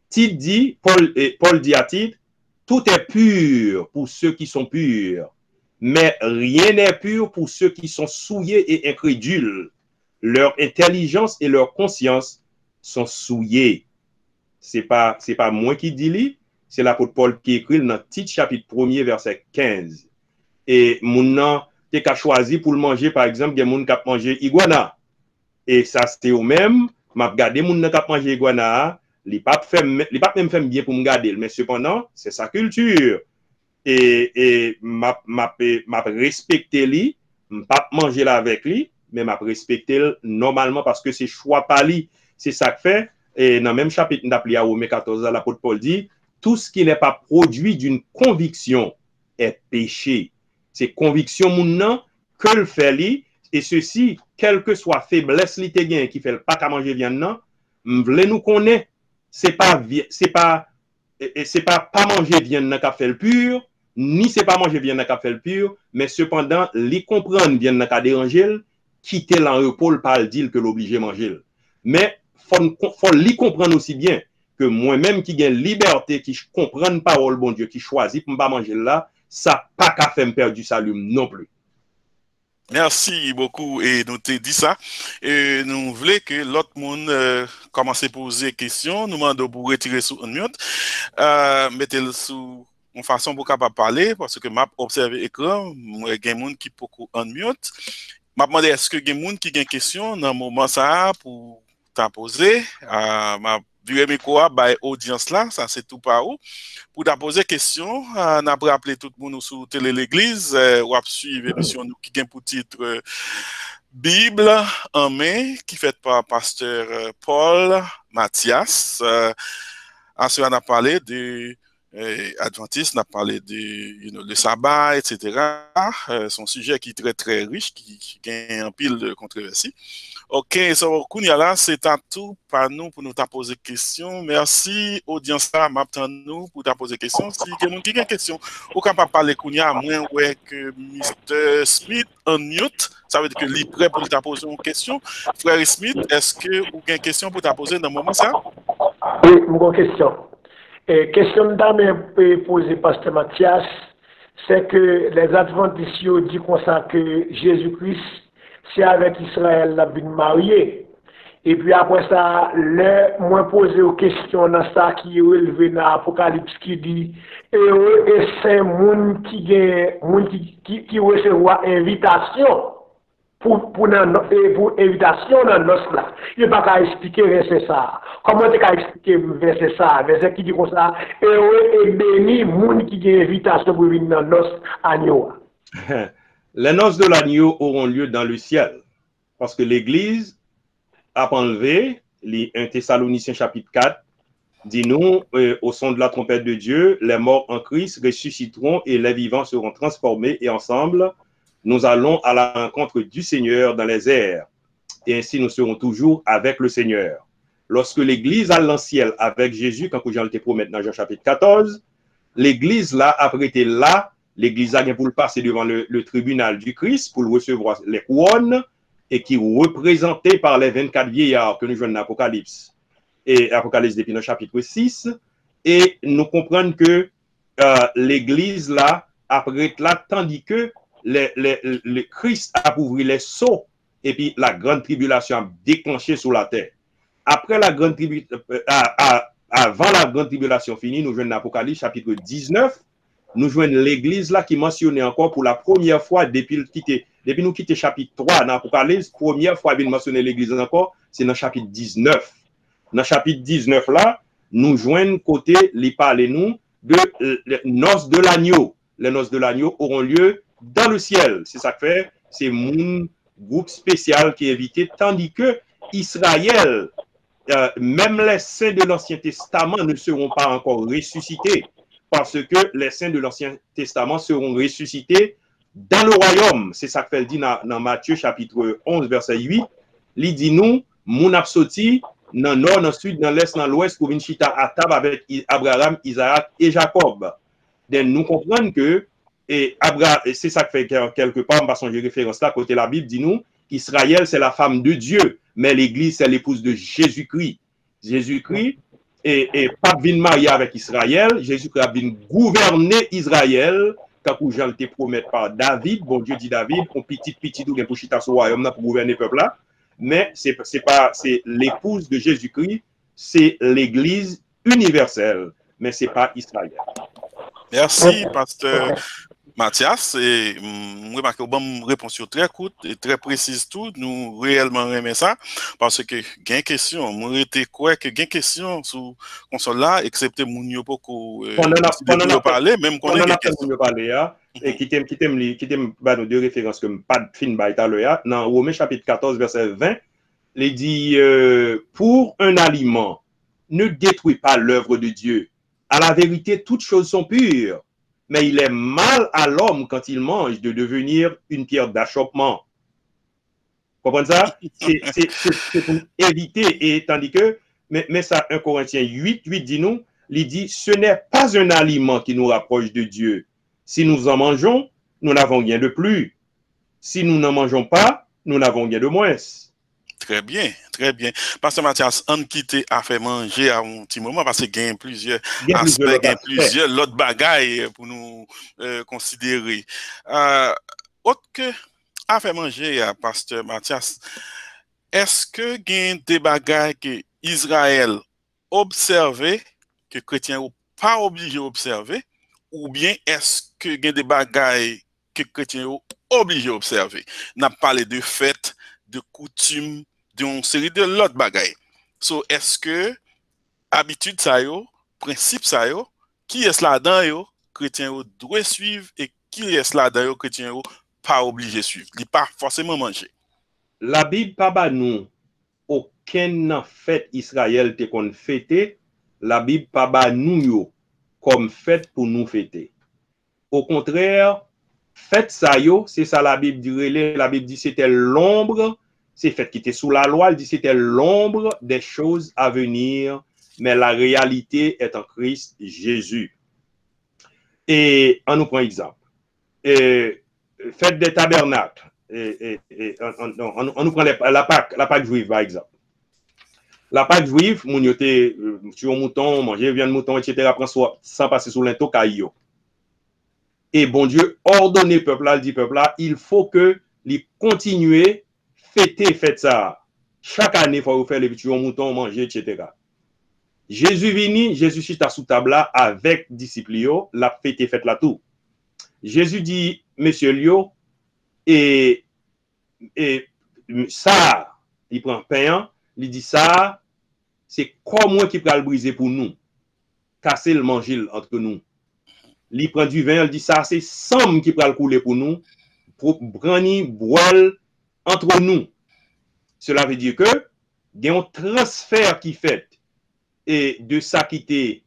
Tite dit Paul dit à Tite, tout est pur pour ceux qui sont purs, mais rien n'est pur pour ceux qui sont souillés et incrédules. Leur intelligence et leur conscience sont souillées. C'est pas moi qui dis li, c'est l'apôtre Paul qui écrit dans Tite chapitre 1er verset 15. Et moun nan te ka choisi pour le manger par exemple, il y a moun k'ap manger iguana. Et ça c'est au même, m'a regardé moun nan k'ap manger iguana, li pas même fait bien pour me garder, mais cependant, c'est sa culture. Et m'a respecté li, m'a manger là avec lui, mais m'a respecté normalement parce que c'est choix pas li, c'est ça que fait. Et dans le même chapitre d'appli à Romains 14, l'apôtre Paul dit, tout ce qui n'est pas produit d'une conviction est péché. C'est conviction moun que le fait li, et ceci, quelle que soit faiblesse li te gen qui fait pas qu'à manger viande nan, m'vle nous connaît, c'est pas manger viande nan ka fait le pur, ni c'est pas manger viande nan ka fait le pur, mais cependant, li comprendre viande nan ka déranger, quitter l'en repos pas le dire que l'obliger manger. Mais faut li comprendre aussi bien que moi-même qui gagne liberté, qui comprenne parole bon Dieu, qui choisit pour ne pas manger là, ça pas qu'à faire me perdre du salut non plus. Merci beaucoup et nous t'ai dit ça. Et nous voulons que l'autre monde commence à poser des questions. Nous demandons pour retirer sous un mute. Mettez-le sous une façon pour capable parler parce que m'a observé l'écran. Moi, il y a des gens qui beaucoup en mute. M'a demandé est-ce que il y a des gens qui ont une question dans le moment ça pour t'en poser. M'a viré mes quoi, by audience là, ça c'est tout par où. Pour t'en poser question, on a rappelé tout le monde sur Télé l'Église, ou à suivre l'émission nous qui gagne pour titre Bible en main, qui fait par pasteur Paul Mathias. Ensuite, on a parlé de Adventiste, on a parlé de le sabbat, etc. Son sujet qui est très très riche, qui gagne un pile de controversie. Ok, so Kounia là, c'est à tout par nous pour nous poser questions. Merci, audience là, m'attend nous pour poser questions. Si quelqu'un qui a une question, ou capable parler Kounia, à moins ouais que Mr. Smith en mute, ça veut dire que il est prêt pour poser une question. Frère Smith, est-ce que vous avez une question pour poser dans le moment ça? Oui, une question. Question d'âme posée pasteur Mathias, c'est que les Adventistes disent comme ça que Jésus-Christ, c'est avec Israël la bien marié. Et puis après ça, moi poser aux questions dans ça qui est relevé dans l'Apocalypse qui dit et c'est moun qui recevoir invitation pour invitation dans nos là. Il n'y a pas qu'à expliquer verset ça. Comment tu as expliqué verset ça? Verset qui dit comme ça, et béni moun qui a invitation pour venir dans nos agneaux. Les noces de l'agneau auront lieu dans le ciel, parce que l'Église a enlevé, 1 Thessaloniciens chapitre 4, dit nous, au son de la trompette de Dieu, les morts en Christ ressusciteront et les vivants seront transformés et ensemble, nous allons à la rencontre du Seigneur dans les airs. Et ainsi, nous serons toujours avec le Seigneur. Lorsque l'Église a le ciel avec Jésus, quand Jean le promet dans Jean chapitre 14, l'Église là, après été là, l'Église a bien pour le passer devant le tribunal du Christ pour recevoir les couronnes et qui représenté par les 24 vieillards que nous jouons dans l'Apocalypse. Et Apocalypse depuis le chapitre 6. Et nous comprenons que l'Église là, après là, tandis que le Christ a ouvert les sceaux et puis la grande tribulation a déclenché sur la terre. Après la grande tribulation, avant la grande tribulation finie, nous jouons l'Apocalypse chapitre 19. Nous jouons l'église là qui mentionnait encore pour la première fois depuis nous quitter chapitre 3 dans l'Apocalypse, première fois qu'il mentionne l'église encore, c'est dans chapitre 19. Dans chapitre 19 là, nous joignons côté, les parler nous de les noces de l'agneau. Les noces de l'agneau auront lieu dans le ciel. C'est ça que fait, c'est mon groupe spécial qui est invité, tandis que Israël, même les saints de l'Ancien Testament ne seront pas encore ressuscités, parce que les saints de l'Ancien Testament seront ressuscités dans le royaume. C'est ça que fait dit dans Matthieu chapitre 11, verset 8. Il dit nous, mon absoti, dans le nord, dans le sud, dans l'est, dans l'ouest, pour une chita à table avec Abraham, Isaac et Jacob. Donc, nous comprenons que, et c'est ça que fait quelque part, en passant de référence là, côté la Bible, dit nous, Israël, c'est la femme de Dieu, mais l'Église, c'est l'épouse de Jésus-Christ. Jésus-Christ, et pas venu marier avec Israël, Jésus-Christ a venu gouverner Israël, quand Jean te promet par David, bon Dieu dit David, on petit ou bien pour chita sur royaume pour gouverner le peuple là, mais c'est l'épouse de Jésus-Christ, c'est l'Église universelle, mais c'est pas Israël. Merci, pasteur Mathias. Et je remarque que bonne réponse très courte et très précise tout. Nous réellement aimons ça parce que gain question, moi était quoi que gain question sur console là, excepté Mounio Poko pendant parler, même qu'on a question parler et qui t'aime nous deux références comme pas de fin baïta là dans Romains chapitre 14 verset 20, il dit pour un aliment ne détruis pas l'œuvre de Dieu. À la vérité, toutes choses sont pures. Mais il est mal à l'homme quand il mange de devenir une pierre d'achoppement. Vous comprenez ça? C'est pour éviter, et tandis que, mais ça, 1 Corinthiens 8 dit nous, il dit, ce n'est pas un aliment qui nous rapproche de Dieu. Si nous en mangeons, nous n'avons rien de plus. Si nous n'en mangeons pas, nous n'avons rien de moins. Très bien, très bien. Pasteur Mathias, on quitte à faire manger à un petit moment parce qu'il y a plusieurs aspects, il y a plusieurs autres bagailles pour nous considérer. Autre que a fait manger à Pasteur Mathias, est-ce que il y a des bagages que Israël observé, que chrétiens n'ont pas obligé d'observer, ou bien est-ce que il y a des bagages que chrétiens sont obligés d'observer? N'a parlé de fêtes, de coutumes, d'une série de l'autre bagages. So, est-ce que habitude ça yo, principe ça yo, qui est là-dedans yo, chrétien yo doit suivre et qui est là-dedans yo, chrétien yo pas obligé de suivre. Il pas forcément manger. La Bible pas ba nous aucun fête Israël te kon fêter, la Bible pas ba nous yo comme fête pour nous fêter. Au contraire, fête ça yo, c'est ça la Bible dit, la Bible dit c'était l'ombre, c'est fête qui était sous la loi, elle dit c'était l'ombre des choses à venir, mais la réalité est en Christ Jésus. Et on nous prend exemple. Fête des tabernacles. On nous prend la Pâque juive, par exemple. La Pâque juive, mon yote, sur un mouton, manger viande de mouton, etc., prend sans passer sous l'into caillou. Et bon Dieu, ordonner peuple là, dit peuple là, il faut que les continuer fêter fête ça. Chaque année, il faut faire les petits moutons, manger, etc. Jésus vini, Jésus chita sous table là avec disciples, la fête là tout. Jésus dit, monsieur Lio, et ça, il prend pain, il dit ça, c'est comme moi qui peut le briser pour nous, casser le manger entre nous. Il prend du vin, il dit ça, c'est sang qui peut le couler pour nous, pour branir, boire entre nous. Cela veut dire que, il y a un transfert qui fait, et de ça qui était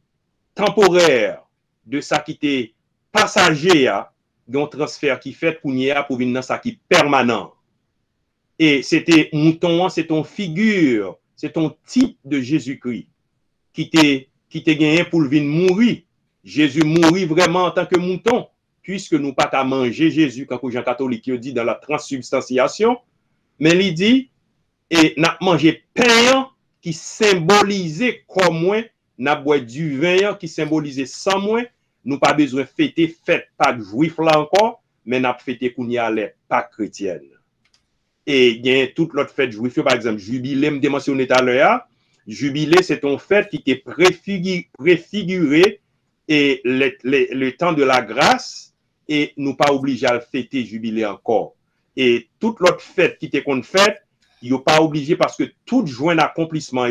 temporaire, de ça qui était passager, il y a un transfert qui fait pour venir dans ça qui est permanent. Et c'était mouton, c'est ton figure, c'est ton type de Jésus-Christ qui t'est gagné pour venir mourir. Jésus mourit vraiment en tant que mouton, puisque nous pas qu'à manger Jésus, quand Jean catholique dit dans la transsubstantiation, mais il dit, et n'a mangé pain qui symbolisait comme moi, n'a boit du vin qui symbolisait sans moi, nous pas besoin de fêter fête pas juif là encore, mais n'a fêté qu'on y a les pas chrétienne. Et il y a toute l'autre fête juif, par exemple, jubilé, me mentionné tout à l'heure, jubilé c'est une fête qui était préfigurée et le temps de la grâce, et nous pas obligés à le fêter jubilé encore. Et toute l'autre fête qui était qu'on fête, il n'est pas obligé parce que tout joint d'accomplissement,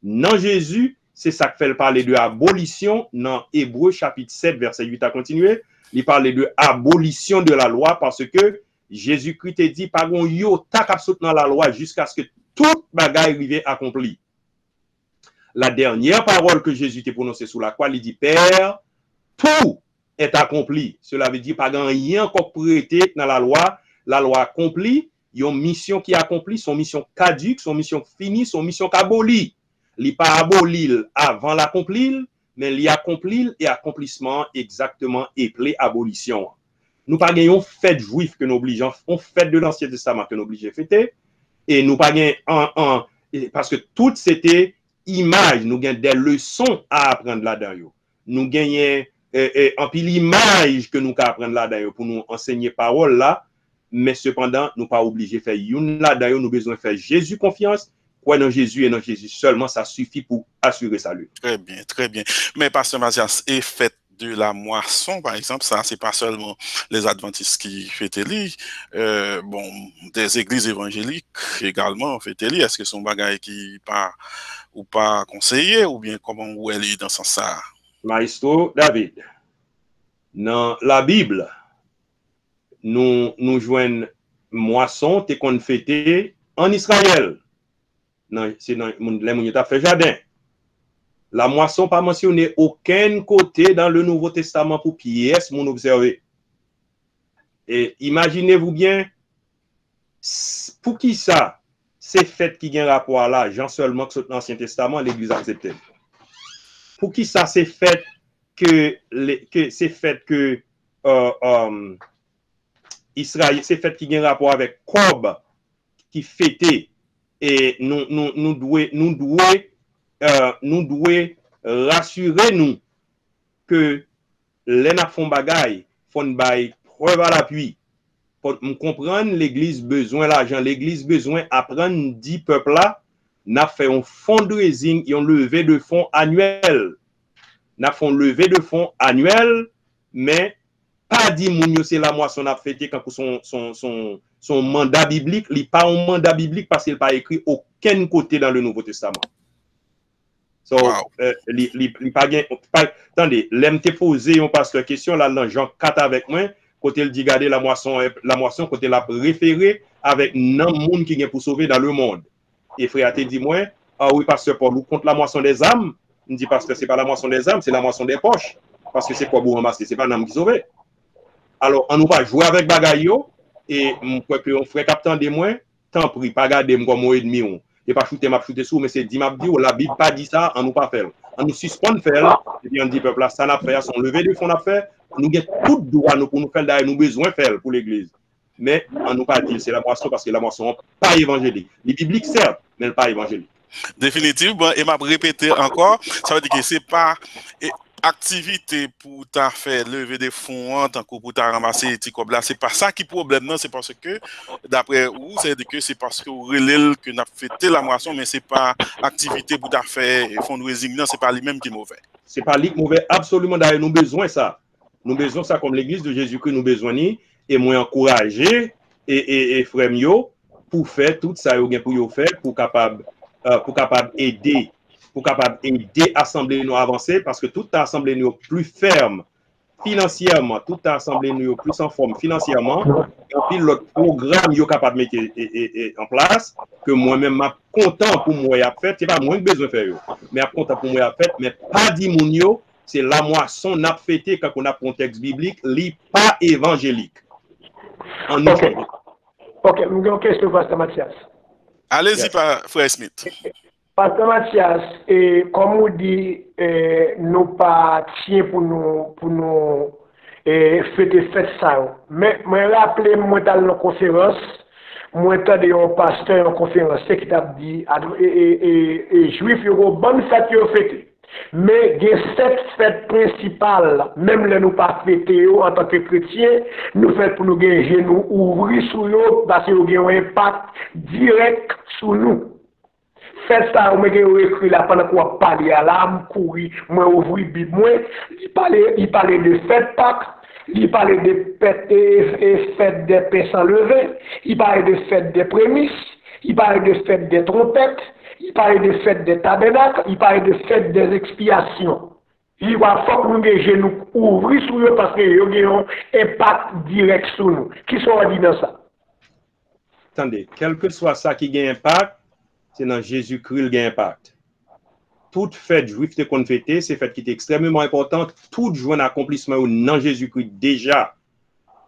dans Jésus, c'est ça que fait parler de abolition, dans Hébreux chapitre 7, verset 8 à continuer, il parle de abolition de la loi parce que Jésus-Christ a dit, par contre, yo, tak absolument dans la loi jusqu'à ce que toute bagaille arrive accomplie. La dernière parole que Jésus t'a prononcée sous la croix, il dit, Père, tout est accompli. Cela veut dire, pas rien encore prêté dans la loi accomplie, il y a une mission qui est accomplie, son mission caduque, son mission finie, son mission abolie. Il n'est pas aboli avant l'accomplir, mais il accomplit et accomplissement exactement appelé abolition. Nous pas gagnons fête juive que nous obligeons, on fête de l'Ancien Testament que nous obligeons fêter, et nous pas gagnons parce que tout c'était image, nous gagnons des leçons à apprendre là-dedans. Nous gagnons en pile l'image que nous apprendre là-dedans pour nous enseigner parole là. Mais cependant, nous pas obligés de faire une là, d'ailleurs, nous besoin de faire Jésus confiance, quoi dans Jésus et dans Jésus seulement, ça suffit pour assurer salut. Très bien, très bien. Mais Pasteur Mathias, et fête de la moisson, par exemple, ça, c'est pas seulement les adventistes qui fêtent bon, des églises évangéliques également fêtent Est-ce que c'est un bagage qui pas ou pas conseillé, ou bien comment vous allez dans ce sens ça? Maestro David, dans la Bible, nous joignons moisson te qu'on fêté en Israël. C'est dans les gens fait jardin. La moisson pas mentionné aucun côté dans le Nouveau Testament pour pièce mon observer. Et imaginez-vous bien pour qui ça c'est fait qui a un rapport à l'argent seulement que l'Ancien Testament l'Église acceptait. Pour qui ça c'est fait que Israël, c'est fait qui a un rapport avec Cob qui fêtait et nous devons rassurer nous que les n'a font bagaille font bail preuve à l'appui comprendre l'église besoin l'argent, l'église besoin apprendre 10 peuples là, n'a fait un fundraising et un levée de fonds annuel. N'a fait un levée de fonds annuel, mais pas dit moun yo c'est la moisson n'a fêté quand son mandat biblique, il pas un mandat biblique parce qu'il pas écrit aucun côté dans le Nouveau Testament. So, Wow. Attendez, l'aime te poser un pasteur question là dans Jean 4 avec moi, côté il dit garder la moisson côté la référé avec nan monde qui vient pour sauver dans le monde. Et frère te dit moi, ah oui pasteur Paul, ou contre la moisson des âmes, il dit pasteur c'est pas la moisson des âmes, c'est la moisson des poches parce que c'est quoi vous ramasser, c'est pas l'âme qui sauve. Alors on nous pas jouer avec bagaille et moi que on frère capitaine de moi, tant pris pas garder comme moi et demi on. Et pas shooter m'a shooter sous mais c'est dit m'a dit la Bible pas dit ça, on nous pas faire. On nous suspend faire et puis on dit peuple là ça n'a fait son lever de fond n'a fait, nous avons tout droit nous pour nous faire d'ailleurs nous besoin faire pour l'église. Mais on nous pas dit c'est la moisson parce que la moisson pas évangélique. Les bibliques certes, mais pas évangélique. Définitivement, et m'a répété encore, ça veut dire que c'est pas activité pour ta faire lever des fonds en tant que pour ta ramasser des comme là, c'est pas ça qui est problème non, c'est parce que d'après vous c'est que c'est parce que relève que n'a fêté la moisson mais c'est pas activité pour ta faire fundraising non, c'est pas lui-même qui est mauvais. C'est pas lui mauvais absolument d'ailleurs nous besoin ça. Nous besoin ça comme l'église de Jésus-Christ nous besoin ni et moi encourager et frère yo pour faire tout ça yo pour yo faire pour capable aider assemblée nous avancer parce que toute assemblée nous plus ferme financièrement, toute assemblée nous plus en forme financièrement et puis l'autre programme yo capable mettre en place que moi-même m'a content pour moi y a fait, c'est pas moins besoin faire yo mais content pour moi y a fait mais pas dit moun yo c'est la moisson n'a fêté quand on a contexte biblique li pas évangélique. OK, une question Pasteur Mathias. Allez-y frère Smith. Pasteur Mathias, comme on dit, nous pas tiens pour nous fêter ça. Mais moi rappelez moi dans la conférence, moi entendu un pasteur en conférence qui t'a dit et juif yo bonne fête yo fêter. Mais il y a 7 fêtes principales, même les nous pas fêter en tant que chrétiens, nous faisons pour nous gagner nous ouvrir sur eux parce qu'il y a un impact direct sur nous. Faites ça, on m'a écrit là pendant qu'on parle à l'âme, courir, moi ouvrir Bible, moi, il parlait de fêtes Pâques, il parlait de fêtes des pains sans levain, il parlait de fêtes des prémices, il parlait de fêtes des trompettes, il parlait de fêtes des tabernacles, il parlait de fêtes des expiations. Il va faut que nous ouvrir sur eux parce qu'il y a un impact direct sur nous. Qui sont dit dans ça? Attendez, quel que soit ça qui a un impact, c'est dans Jésus-Christ qui a un impact. Toute fête juive qu'on fêter, c'est fête qui est extrêmement importante. Toute joie d'accomplissement dans Jésus-Christ déjà.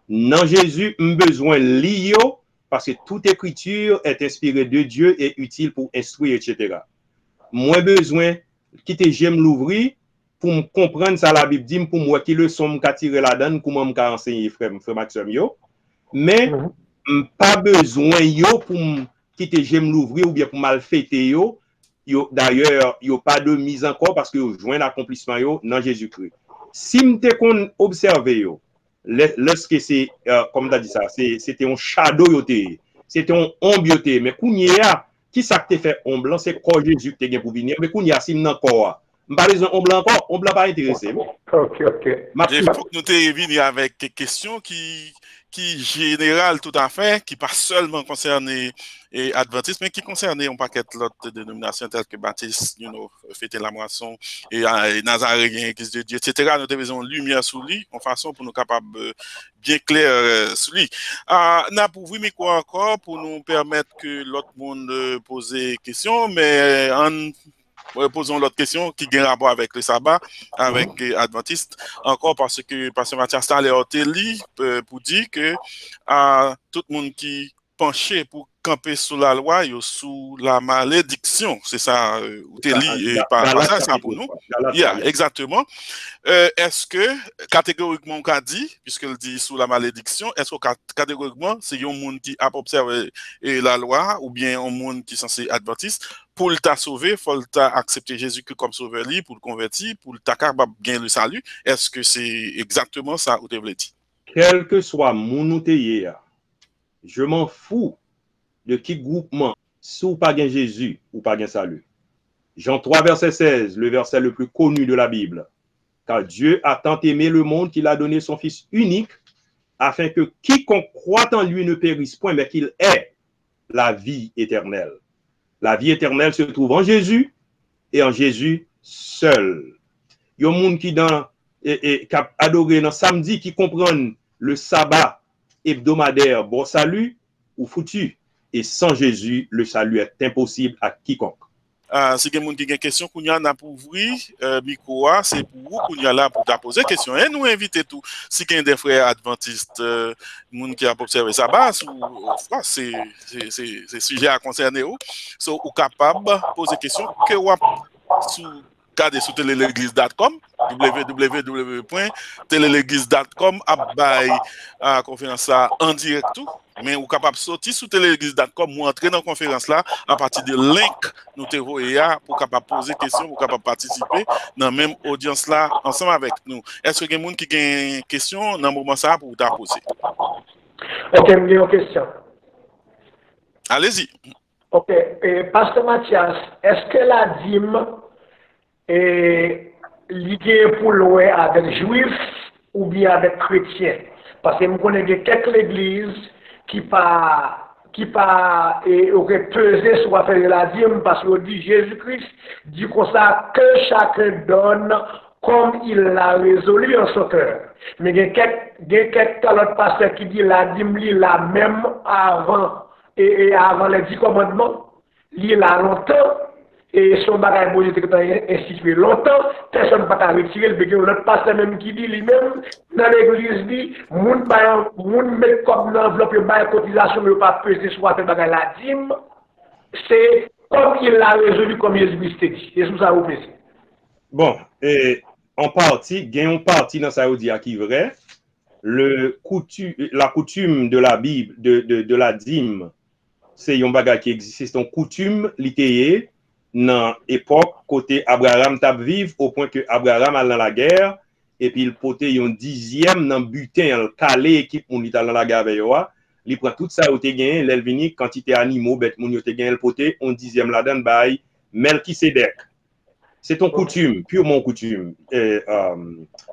Dans Jésus, on a besoin de l'IO parce que toute écriture est inspirée de Dieu et utile pour instruire, etc. Moi, besoin quitter j'aime l'ouvrir pour me comprendre ça la Bible dit pour moi qui le son me tirer la donne comment me enseigner frère Maxime yo. Mais pas besoin yo pour quitter j'aime l'ouvrir ou bien pour mal fêter yo. D'ailleurs, il n'y a pas de mise encore parce que vous joignez l'accomplissement dans Jésus-Christ. Si vous qu'on observe, lorsque c'est, comme tu as dit ça, c'était un shadow, c'était un ombre, mais qui ça que tu fait ombre, c'est quoi Jésus qui est pour venir, mais qu'on y a si encore. Je ne parle pas ombre encore, ombre pas intéressé. Ok. Il faut que nous te revenions avec des questions qui générales tout à fait, qui pas seulement concernées et adventistes, mais qui concernent un paquet d'autres dénominations telles que baptistes, fêter la moisson, et nazaréens, église de Dieu, etc. Nous devons lumière sur lui, en façon pour nous capables bien clair sur lui. N'a pour vous quoi encore pour nous permettre que l'autre monde pose des questions, mais posons l'autre question qui a un rapport avec le sabbat, avec Adventiste, encore parce que Pasteur Mathias a l'air pour dire que tout le monde qui penchait pour camper sous la loi, il sous la malédiction. C'est ça, ou t'es lié par ça pour nous. Exactement. Est-ce que, catégoriquement, on a dit, puisqu'il dit sous la malédiction, est-ce que catégoriquement, c'est un monde qui a observé la loi, ou bien un monde qui est censé adventiste, pour le sauver, il faut accepter Jésus-Christ comme sauveur, pour le convertir, pour le capable gagner le salut. Est-ce que c'est exactement ça, ou t'es voulu dire? Quel que soit mon outil, Je m'en fous de qui groupement, sous pas gain Jésus ou pas gain salut. Jean 3, verset 16, le verset le plus connu de la Bible. Car Dieu a tant aimé le monde qu'il a donné son Fils unique, afin que quiconque croit en lui ne périsse point, mais qu'il ait la vie éternelle. La vie éternelle se trouve en Jésus et en Jésus seul. Il y a un monde qui a adoré dans samedi, qui comprennent le sabbat hebdomadaire, bon salut ou foutu. Et sans Jésus, le salut est impossible à quiconque. Si quelqu'un a une question, qu'on a pour ouvrir micro, c'est pour vous qu'on a là pour poser question. Et nous inviter tout. Si quelqu'un des frères adventistes, monde qui a observé ça base, c'est sujet à concerner ou, sont capable de poser question que vous regardez sur téléléglise.com, www.téléléglise.com, à conférence en direct tout. Mais vous êtes capable de sortir sur téléléglise.com ou entrer dans la conférence là à partir de link nous te voyez pour capable poser des questions, pour capable participer dans la même audience là ensemble avec nous. Est-ce qu'il y a des gens qui ont une question dans le moment ça pour vous poser? Ok, j'ai une question. Allez-y. Ok, Pasteur Mathias, est-ce que la dîme est liée pour louer avec juifs ou bien avec chrétiens? Parce que je connais quelques églises qui aurait pesé sur l'affaire de la dîme parce qu'on dit Jésus-Christ dit comme ça que chacun donne comme il l'a résolu en son cœur. Mais il y a quelques autres pasteurs qui disent la dîme la même avant avant les 10 commandements, il a longtemps et son bagage Moïse était institué longtemps, personne ne peut pas retirer, le l'autre pasteur même qui dit lui-même, dans l'église dit, moun met comme dans l'enveloppe, il y a cotisation, mais il ne pas peser sur le bagage la dîme, c'est comme il l'a résolu, comme Jésus-Christ dit. Et sous ça vous plaît. Bon, et en partie, gagnons partie dans Saoudi qui est vrai, la coutume de la Bible, de la dîme, c'est un bagage qui existe, c'est une coutume littérée dans l'époque côté Abraham t'a vivre au point que Abraham allait dans la guerre et puis il potait un dixième dans butin le calé équipe mon dans la guerre avec moi il prend tout ça au te gagné l'elvini quantité animaux bête mon te gagné le poté un dixième là-dedans bail Melchisedec. C'est ton coutume, purement coutume.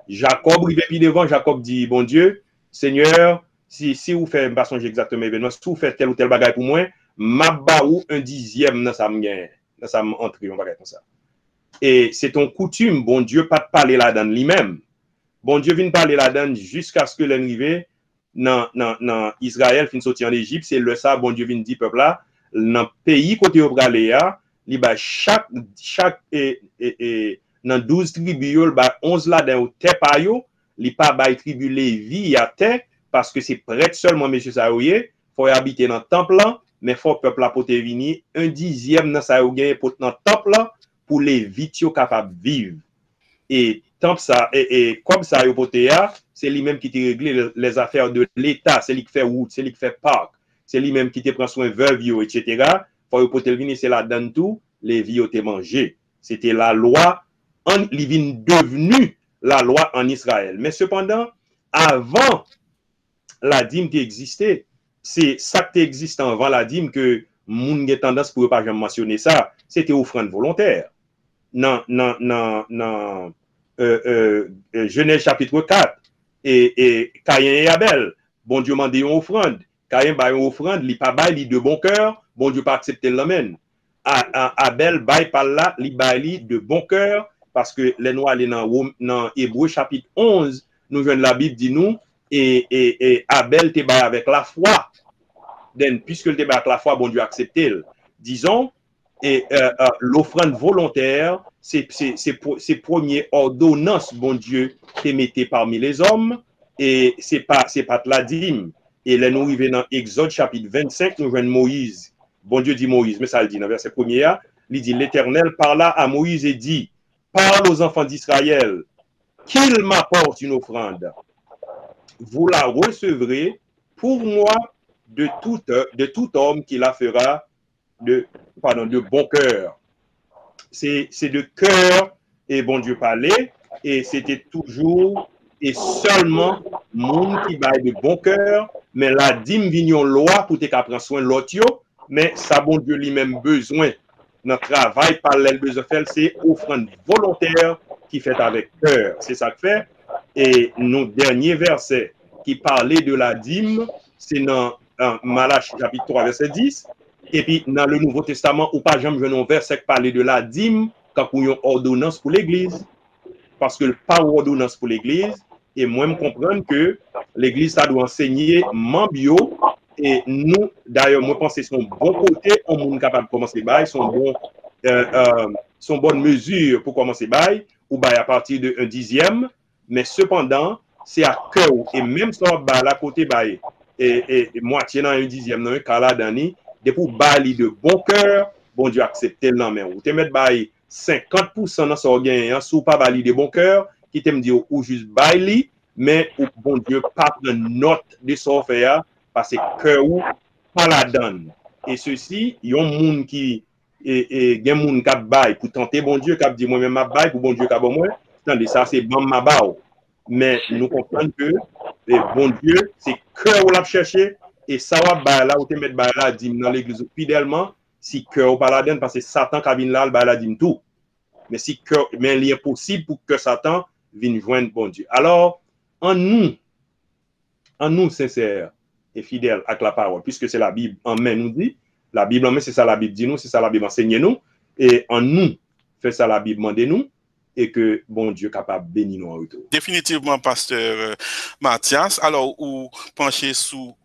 Jacob, il puis devant, Jacob dit, bon Dieu, Seigneur, si vous faites, pas songer exactement événement, si vous faites tel ou tel bagage pour moi, m'a baou un dixième dans sa main, dans sa entrée, on bagage comme ça. Et c'est ton coutume, bon Dieu, pas de parler là-dedans lui-même. Bon Dieu vient parler là-dedans jusqu'à ce que l'arrivée dans Israël fin sorti en Égypte, c'est le ça, bon Dieu vient dire peuple là, dans pays côté au Braléa, li ba chaque dans 12 tribus il ba 11 là dans terre pa yo li pa bay tribu Lévi à terre parce que c'est prêtre seulement monsieur Saouye faut habiter dans temple là mais faut peuple là pour te venir un dixième dans ça gagne pour dans temple là pour les vitio capable vivre et temple ça et comme ça yo poté c'est lui même qui te régler les affaires de l'état c'est lui qui fait route c'est lui qui fait parc c'est lui même qui te prend soin veuve yo etc. Pour venir, c'est là-dedans tout, les vies ont été mangées. C'était la loi, il vient devenu la loi en Israël. Mais cependant, avant la dîme qui existait, c'est ça qui existe avant la dîme que moun a tendance pour ne pas jamais mentionner ça, c'était offrande volontaire. Non, Genèse chapitre 4, et Caïn et Abel, bon Dieu m'a dit une offrande. Caïn a une offrande, il pas bail de bon cœur. Bon Dieu pas accepter l'amène. Abel bail par là, li bail de bon cœur parce que les noirs dans Hébreu chapitre 11, nous joignent la Bible dit nous et Abel te bail avec la foi. Puisque le te bail avec la foi, bon Dieu accepté. Disons et l'offrande volontaire, c'est première ordonnance bon Dieu te mettait parmi les hommes et c'est pas de la dîme. Et là nous arrivons dans Exode chapitre 25, nous joignons Moïse. Bon Dieu dit Moïse, mais ça le dit dans verset 1er, il dit l'Éternel parla à Moïse et dit, parle aux enfants d'Israël, qu'ils m'apportent une offrande. Vous la recevrez pour moi de tout homme qui la fera de bon cœur. C'est de cœur et bon Dieu parlait, et c'était toujours et seulement monde qui baille de bon cœur mais la dîme vient une loi pour te prendre soin de l'autre, mais ça, bon Dieu lui-même besoin. Notre travail, par l'aile besoin faire, c'est offrande volontaire qui fait avec cœur. C'est ça que fait. Et nos derniers versets qui parlaient de la dîme, c'est dans Malachie chapitre 3, verset 10. Et puis, dans le Nouveau Testament, ou pas jamais un verset qui parlait de la dîme quand il y a une ordonnance pour l'Église. Parce que pas une ordonnance pour l'Église, et moi, je comprends que l'Église, ça doit enseigner bio. Et nous, d'ailleurs, moi, je pense que c'est son bon côté, on est capable de commencer bail, son bonne mesure pour commencer bail, ou bail à partir de 1/10. Mais cependant, c'est à cœur, et même si on bail à côté bail, et moitié dans 1/10, dans un cas là, Dani, de pour bail de bon cœur, bon Dieu accepte le mais ou te mettre bail 50% dans son gain, sous pas bail de bon cœur, qui te me dit ou juste bail, mais ou bon Dieu pas de note de son faire, parce que cœur ou pas la donne. Et ceci, il y a un monde qui et gen moun k'ap bail pour tenter bon Dieu k'ap dit moi même ma bail pour bon Dieu k'ap moi. Attendez, ça c'est bon ma bao. Mais nous comprenons que bon Dieu, c'est cœur ou l'a chercher et ça va bail là ou te mettre bail là dit dans l'église fidèlement si cœur ou pas la donne parce que Satan qui vient là bail là dit tout. Mais si cœur mais il est possible pour que Satan vienne joindre bon Dieu. Alors en nous sincères et fidèles avec la parole puisque c'est la Bible en main nous dit. La Bible en main, c'est ça la Bible dit nous, c'est ça la Bible enseigne nous. Et en nous, fait ça la Bible demande nous. Et que bon Dieu capable de bénir nous en retour. Définitivement, pasteur Mathias, alors, ou pencher sous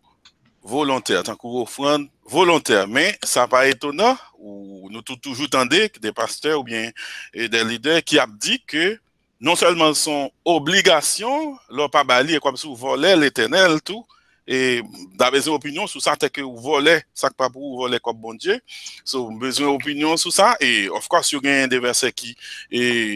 volontaire, tant qu'on offrande volontaire, mais ça pas étonnant, ou nous toujours tendez des pasteurs ou bien des leaders qui a dit que non seulement son obligation, leur pas bali comme si vous volez l'éternel, tout, et d'avoir une opinion sur ça, c'est que vous volez, ça pas pour vous voler comme bon Dieu. So, besoin d'opinion sur ça, et of course, il y a des versets qui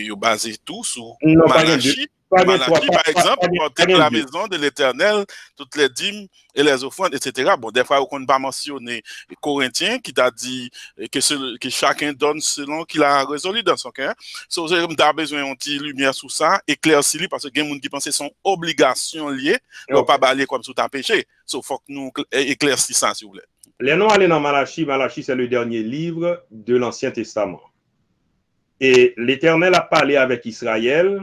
sont basés tout sur Malachie. Malachie, par exemple, porter la maison de l'Éternel, toutes les dîmes et les offrandes, etc. Bon, des fois, on ne pas mentionner les Corinthiens qui t'a dit que chacun donne selon qu'il a résolu dans son cœur. So, on a besoin d'une petite lumière sur ça, éclaircir, parce que il y a des gens qui pensent que c'est son obligation liée, ne pas balayer comme sous ta péché. So, il faut que nous éclaircissions ça, s'il vous plaît. Les noms aller dans Malachie. Malachie, c'est le dernier livre de l'Ancien Testament. Et l'Éternel a parlé avec Israël.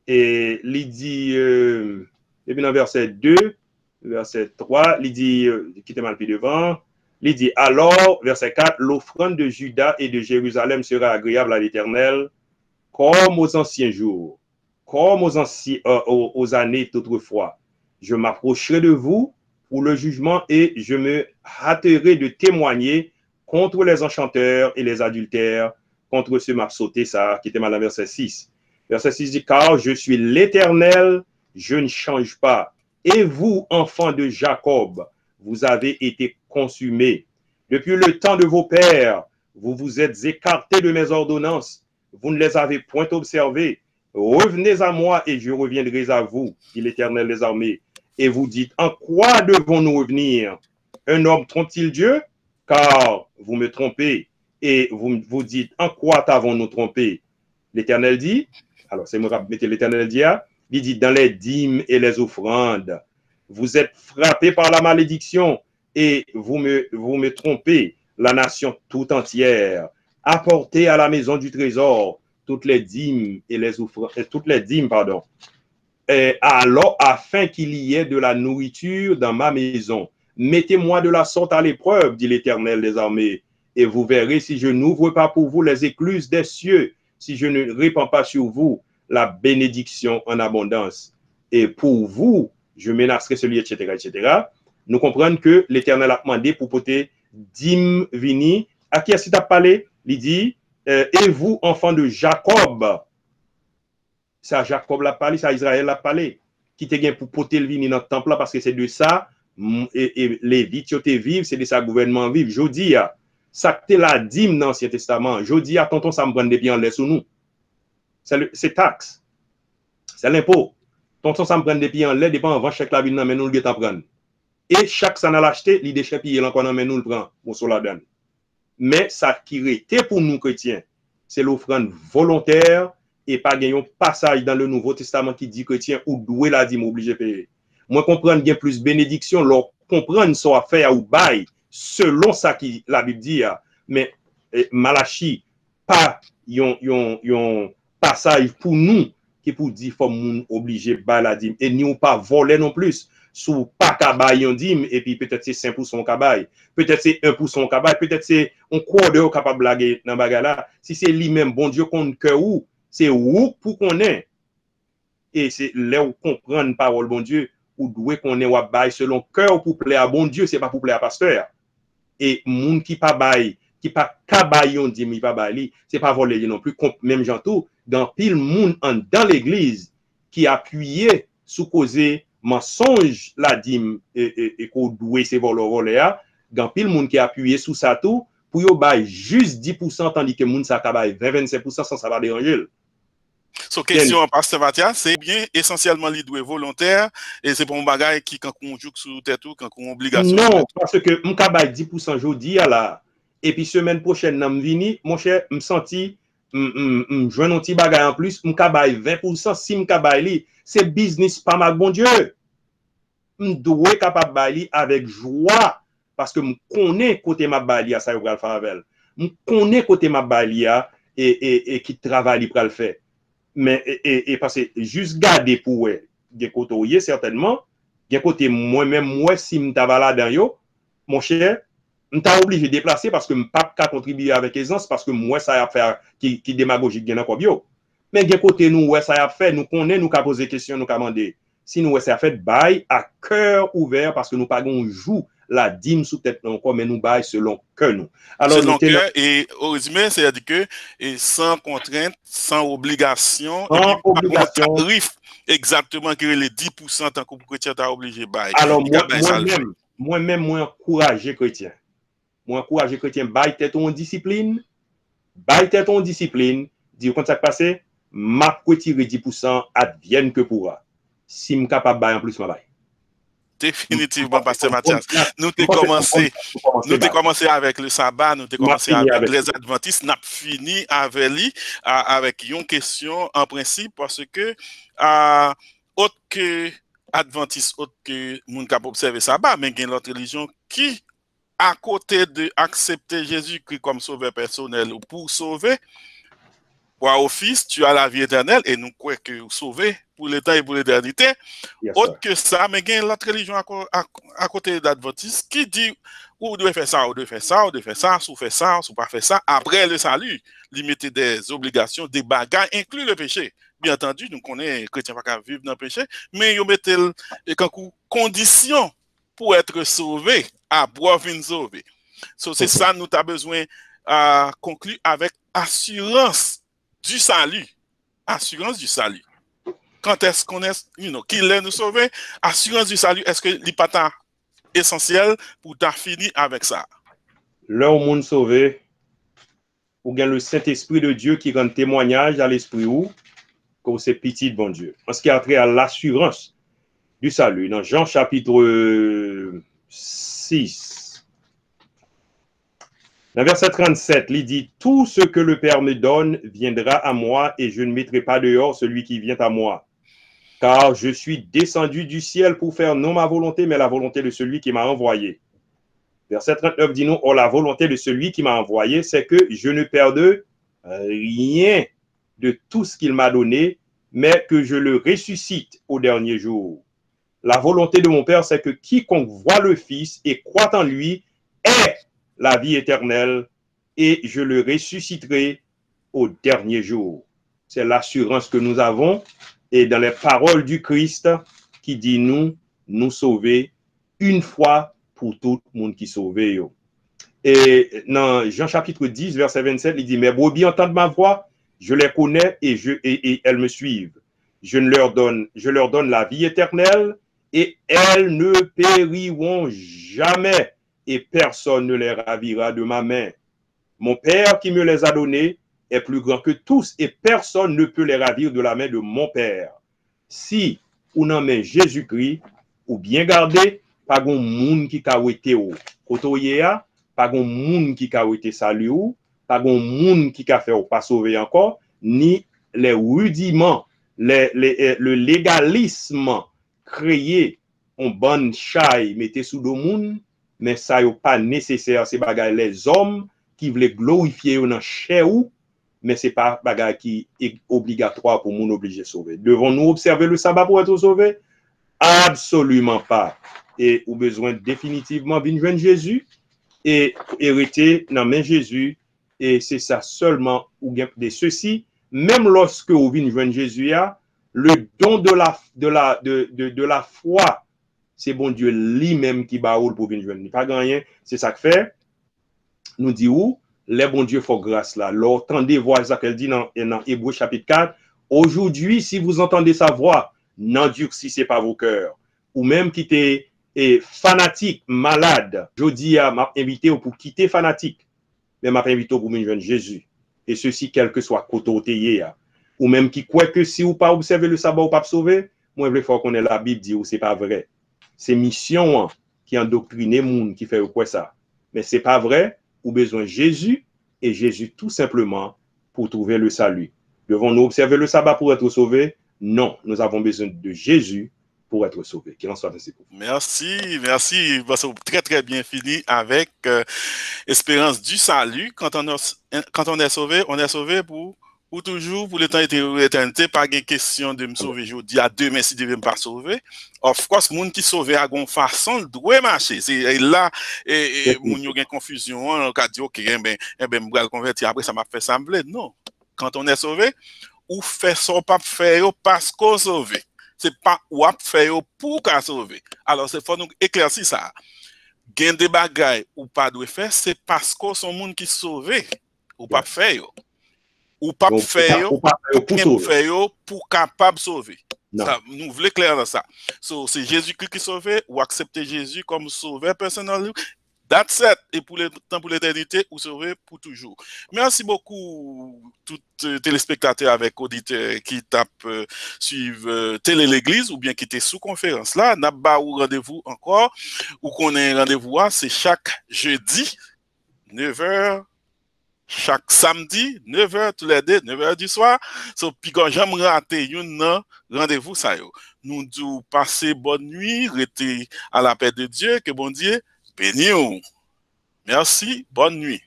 Et il dit, et puis dans verset 2, verset 3, il dit, quittez mal pied devant, il dit, alors, verset 4, l'offrande de Juda et de Jérusalem sera agréable à l'Éternel, comme aux anciens jours, comme aux années d'autrefois. Je m'approcherai de vous pour le jugement et je me hâterai de témoigner contre les enchanteurs et les adultères, contre ceux m'a sauté ça, quittez mal dans verset 6. Verset 6 dit, car je suis l'Éternel, je ne change pas. Et vous, enfants de Jacob, vous avez été consumés. Depuis le temps de vos pères, vous vous êtes écartés de mes ordonnances. Vous ne les avez point observées. Revenez à moi et je reviendrai à vous, dit l'Éternel des armées. Et vous dites, en quoi devons-nous revenir? Un homme trompe-t-il Dieu? Car vous me trompez. Et vous dites, en quoi t'avons-nous trompé? L'Éternel dit, alors, c'est moi qui mettez l'Éternel dit, il dit dans les dîmes et les offrandes, vous êtes frappés par la malédiction et vous me trompez, la nation tout entière. Apportez à la maison du trésor toutes les dîmes et les offrandes, toutes les dîmes, pardon. Et alors, afin qu'il y ait de la nourriture dans ma maison, mettez-moi de la sorte à l'épreuve, dit l'Éternel des armées, et vous verrez si je n'ouvre pas pour vous les écluses des cieux, si je ne répands pas sur vous la bénédiction en abondance. Et pour vous, je menacerai celui, etc., etc. Nous comprenons que l'Éternel a demandé pour porter dîme vini. À qui est-ce qu'il a parlé? Il dit, et vous, enfants de Jacob. C'est à Jacob l'a parlé, c'est à Israël l'a parlé. Qui te gagne pour porter le vini dans le temple là, parce que c'est de ça, et les vites qui vivent, c'est de ça gouvernement vive. Je dis, ça que la dîme dans l'Ancien Testament. Je dis à tonton, ça me prend des pieds en l'air sur nous. C'est taxe. C'est l'impôt. Tonton, ça me prend des pieds en l'air, dépend avant chaque la ville, mais nous le guet prendre. Et chaque ça n'a l'acheté, l'idée chaque pied encore mais nous le prend pour sur la donne. Mais ça qui était pour nous chrétiens, c'est l'offrande volontaire et pas gagner un passage dans le Nouveau Testament qui dit chrétien ou doué la dîme obligé de payer. Moi comprendre bien plus bénédiction, leur comprendre son affaire ou bail selon ça qui la Bible dit. Mais Malachi, pas yon passage pour nous qui pour dire faut moun obligé bail la dîme et nous pas voler non plus. Sous pas kabay yon dîme et puis peut-être c'est 5% kabay, peut-être c'est 1% kabay, peut-être c'est on croit de capable blaguer dans bagarre là. Si c'est lui-même bon Dieu qu'on cœur ou c'est ou pour qu'on est. Et c'est là où comprendre parole bon Dieu ou doit qu'on est ou bail selon cœur pour plaire à bon Dieu, c'est pas pour plaire à pasteur. Et moun qui pas bail, qui pas kabay yon dîme, il pas bail, c'est pas voler non plus même gens tout dans pile moun dans l'église qui appuyé sous causer mensonge la dîme et qu'on doit se voler dans pile monde qui appuyé sous ça tout pour yo bail juste 10% tandis que monde ça bail 25% sans ça va déranger. So question pasteur Mathias, c'est bien essentiellement li doit volontaire et c'est pour un bagage qui quand on joue sous tête tout quand on obligation. Non, parce que on ka bail 10% jodi là et puis semaine prochaine n'a vini mon cher me senti joindre un petit bagage en plus on ka bail 20% si on ka bail li c'est business pas mal bon Dieu. Je dois être capable de bailler avec joie parce que je connais côté ma balie à ça je vais le faire avec. Je connais côté ma balie et qui travaille pour le faire. Mais parce que juste garder pour des côtés certainement, des côté moi-même moi si je t'avais là dans yo, mon cher, je t'ai obligé de déplacer parce que je ne peux pas contribuer avec aisance parce que moi ça a faire qui démagogique bien encore bio. Mais des côté nous ouais ça a fait nous connaît nous qu'a poser question nous qu'a demander. Si nous ça fait bail à cœur ouvert parce que nous pas on joue la dîme sous tête encore mais nous bail selon cœur nous. Alors selon cœur et au résumé c'est-à-dire que et sans contrainte, sans obligation, sans obligation tarif exactement que les 10% tant que chrétien t'a obligé bail. Alors moi-même moi encourager chrétien. Moi encourager chrétien bail tête en discipline. Bail tête en discipline, dire quand ça passé, m'a retirer 10% advienne que pourra. Si je suis capable de bailler en plus, je vais bailler. Définitivement, pasteur Mathias. Nous avons commencé avec le sabbat, nous avons commencé avec les adventistes, nous avons fini avec une question en principe parce que autre que adventistes, autre que moun k'ap observer sabbat, mais il y a l'autre religion qui, à côté de accepter Jésus-Christ comme sauveur personnel ou pour sauver, Toi, au Fils, tu as la vie éternelle et nous croyons que vous sauvez pour l'état et pour l'éternité. Autre que ça, mais il y a l'autre religion à côté d'Adventiste qui dit vous devez faire ça, vous devez faire ça, vous devez faire ça, vous faites ça, vous pas faire ça. Après le salut, limiter des obligations, des bagages, inclut le péché. Bien entendu, nous connaissons les chrétiens pas vivre dans le péché, mais ils mettent conditions pour être sauvé, à pouvoir venir sauver. So, c'est ça, nous avons besoin de conclure avec assurance du salut. Assurance du salut. Quand est-ce qu'on est, qu'il est nous sauver? Assurance du salut, est-ce que n'est pas essentiel pour t'en finir avec ça? Là où monde sauvé, ou bien le Saint-Esprit de Dieu qui rend témoignage à l'esprit où que c'est petit de bon Dieu. En ce qui a trait à l'assurance du salut, dans Jean chapitre 6, dans verset 37, il dit « Tout ce que le Père me donne viendra à moi et je ne mettrai pas dehors celui qui vient à moi. Car je suis descendu du ciel pour faire non ma volonté, mais la volonté de celui qui m'a envoyé. » Verset 39 dit nous, « Oh, la volonté de celui qui m'a envoyé, c'est que je ne perde rien de tout ce qu'il m'a donné, mais que je le ressuscite au dernier jour. La volonté de mon Père, c'est que quiconque voit le Fils et croit en lui ait la vie éternelle, et je le ressusciterai au dernier jour. » C'est l'assurance que nous avons, et dans les paroles du Christ qui dit nous sauver une fois pour tout le monde qui sauvé. Et dans Jean chapitre 10, verset 27, il dit « Mes brebis entendent ma voix, je les connais et elles me suivent. Je leur donne la vie éternelle et elles ne périront jamais et personne ne les ravira de ma main. Mon Père qui me les a donnés est plus grand que tous et personne ne peut les ravir de la main de mon Père. Si on en met Jésus-Christ ou bien gardé, pas gon moun qui ka wete ou kotoyea, pas gon moun qui ka wete salut ou, pas gon moun qui ka fait ou pas sauver encore, ni les rudiments, le légalisme créé on bonne chaille mettez sous le monde, mais ça n'est pas nécessaire, c'est bagay les hommes qui veulent glorifier dans chair ou, mais c'est pas bagay qui est obligatoire pour moun obligé sauver. Devons-nous observer le sabbat pour être sauvés? Absolument pas. Et ou besoin définitivement venir joindre Jésus et hériter dans main Jésus, et c'est ça seulement ou bien de ceci, même lorsque vous venez joindre Jésus, le don de la foi, c'est bon Dieu lui-même qui baoule pour venir joindre. Pas rien, c'est ça que fait. Nous dit où les bon Dieu font grâce là. Alors, entendez voir ça qu'elle dit dans Hébreux chapitre 4. Aujourd'hui, si vous entendez sa voix, n'endurcissez pas vos cœurs. Ou même qui était fanatique, malade. Je dis à m'a invité pour quitter fanatique. Mais m'a invité pour venir joindre Jésus. Et ceci, quel que soit côté ou même qui croit que si ou pas observer le sabbat ou pas sauver, moi, il faut qu'on ait la Bible dit ou c'est pas vrai. C'est mission qui endoctrine les gens qui fait quoi ça. Mais c'est pas vrai, ou besoin de Jésus, et Jésus tout simplement pour trouver le salut. Devons-nous observer le sabbat pour être sauvés? Non, nous avons besoin de Jésus pour être sauvés. Qu'il en soit ainsi pour vous. Merci. Très très bien fini avec espérance du salut. Quand on est sauvé pour toujours, pour l'éternité, pas de question de me sauver aujourd'hui, à demain si je ne vais pas sauver. Of course, les gens qui sauvent à une façon doivent marcher. C'est là, et il y a une confusion, on a dit, ok, je vais convertir, après ça m'a fait sembler. Non. Quand on est sauvé, ou fait ça, pas faire parce qu'on sauvé. C'est pas ou faire pour qu'on sauver. Alors, c'est faut nous éclaircir ça. Gain des bagailles ou pas de faire, c'est parce qu'on sont monde qui sauvé ou pas faire. Ou pas faire pour capable sauver. Ça, nous voulons clair dans ça. So, c'est Jésus-Christ qui sauve ou accepter Jésus comme sauveur personnel. That's it. Et pour le temps, pour l'éternité, ou sauver pour toujours. Merci beaucoup, tous téléspectateurs avec auditeurs qui tapent suivre Télé l'Église ou bien qui étaient sous conférence là. N'a pas rendez-vous encore. Ou qu'on ait rendez-vous, c'est chaque jeudi, 9h. Chaque samedi, 9h, tous les deux, 9h du soir. So, puis quand j'aime rater, rendez-vous ça yo. Nous disons passer bonne nuit, rester à la paix de Dieu, que bon Dieu bénisse. Merci, bonne nuit.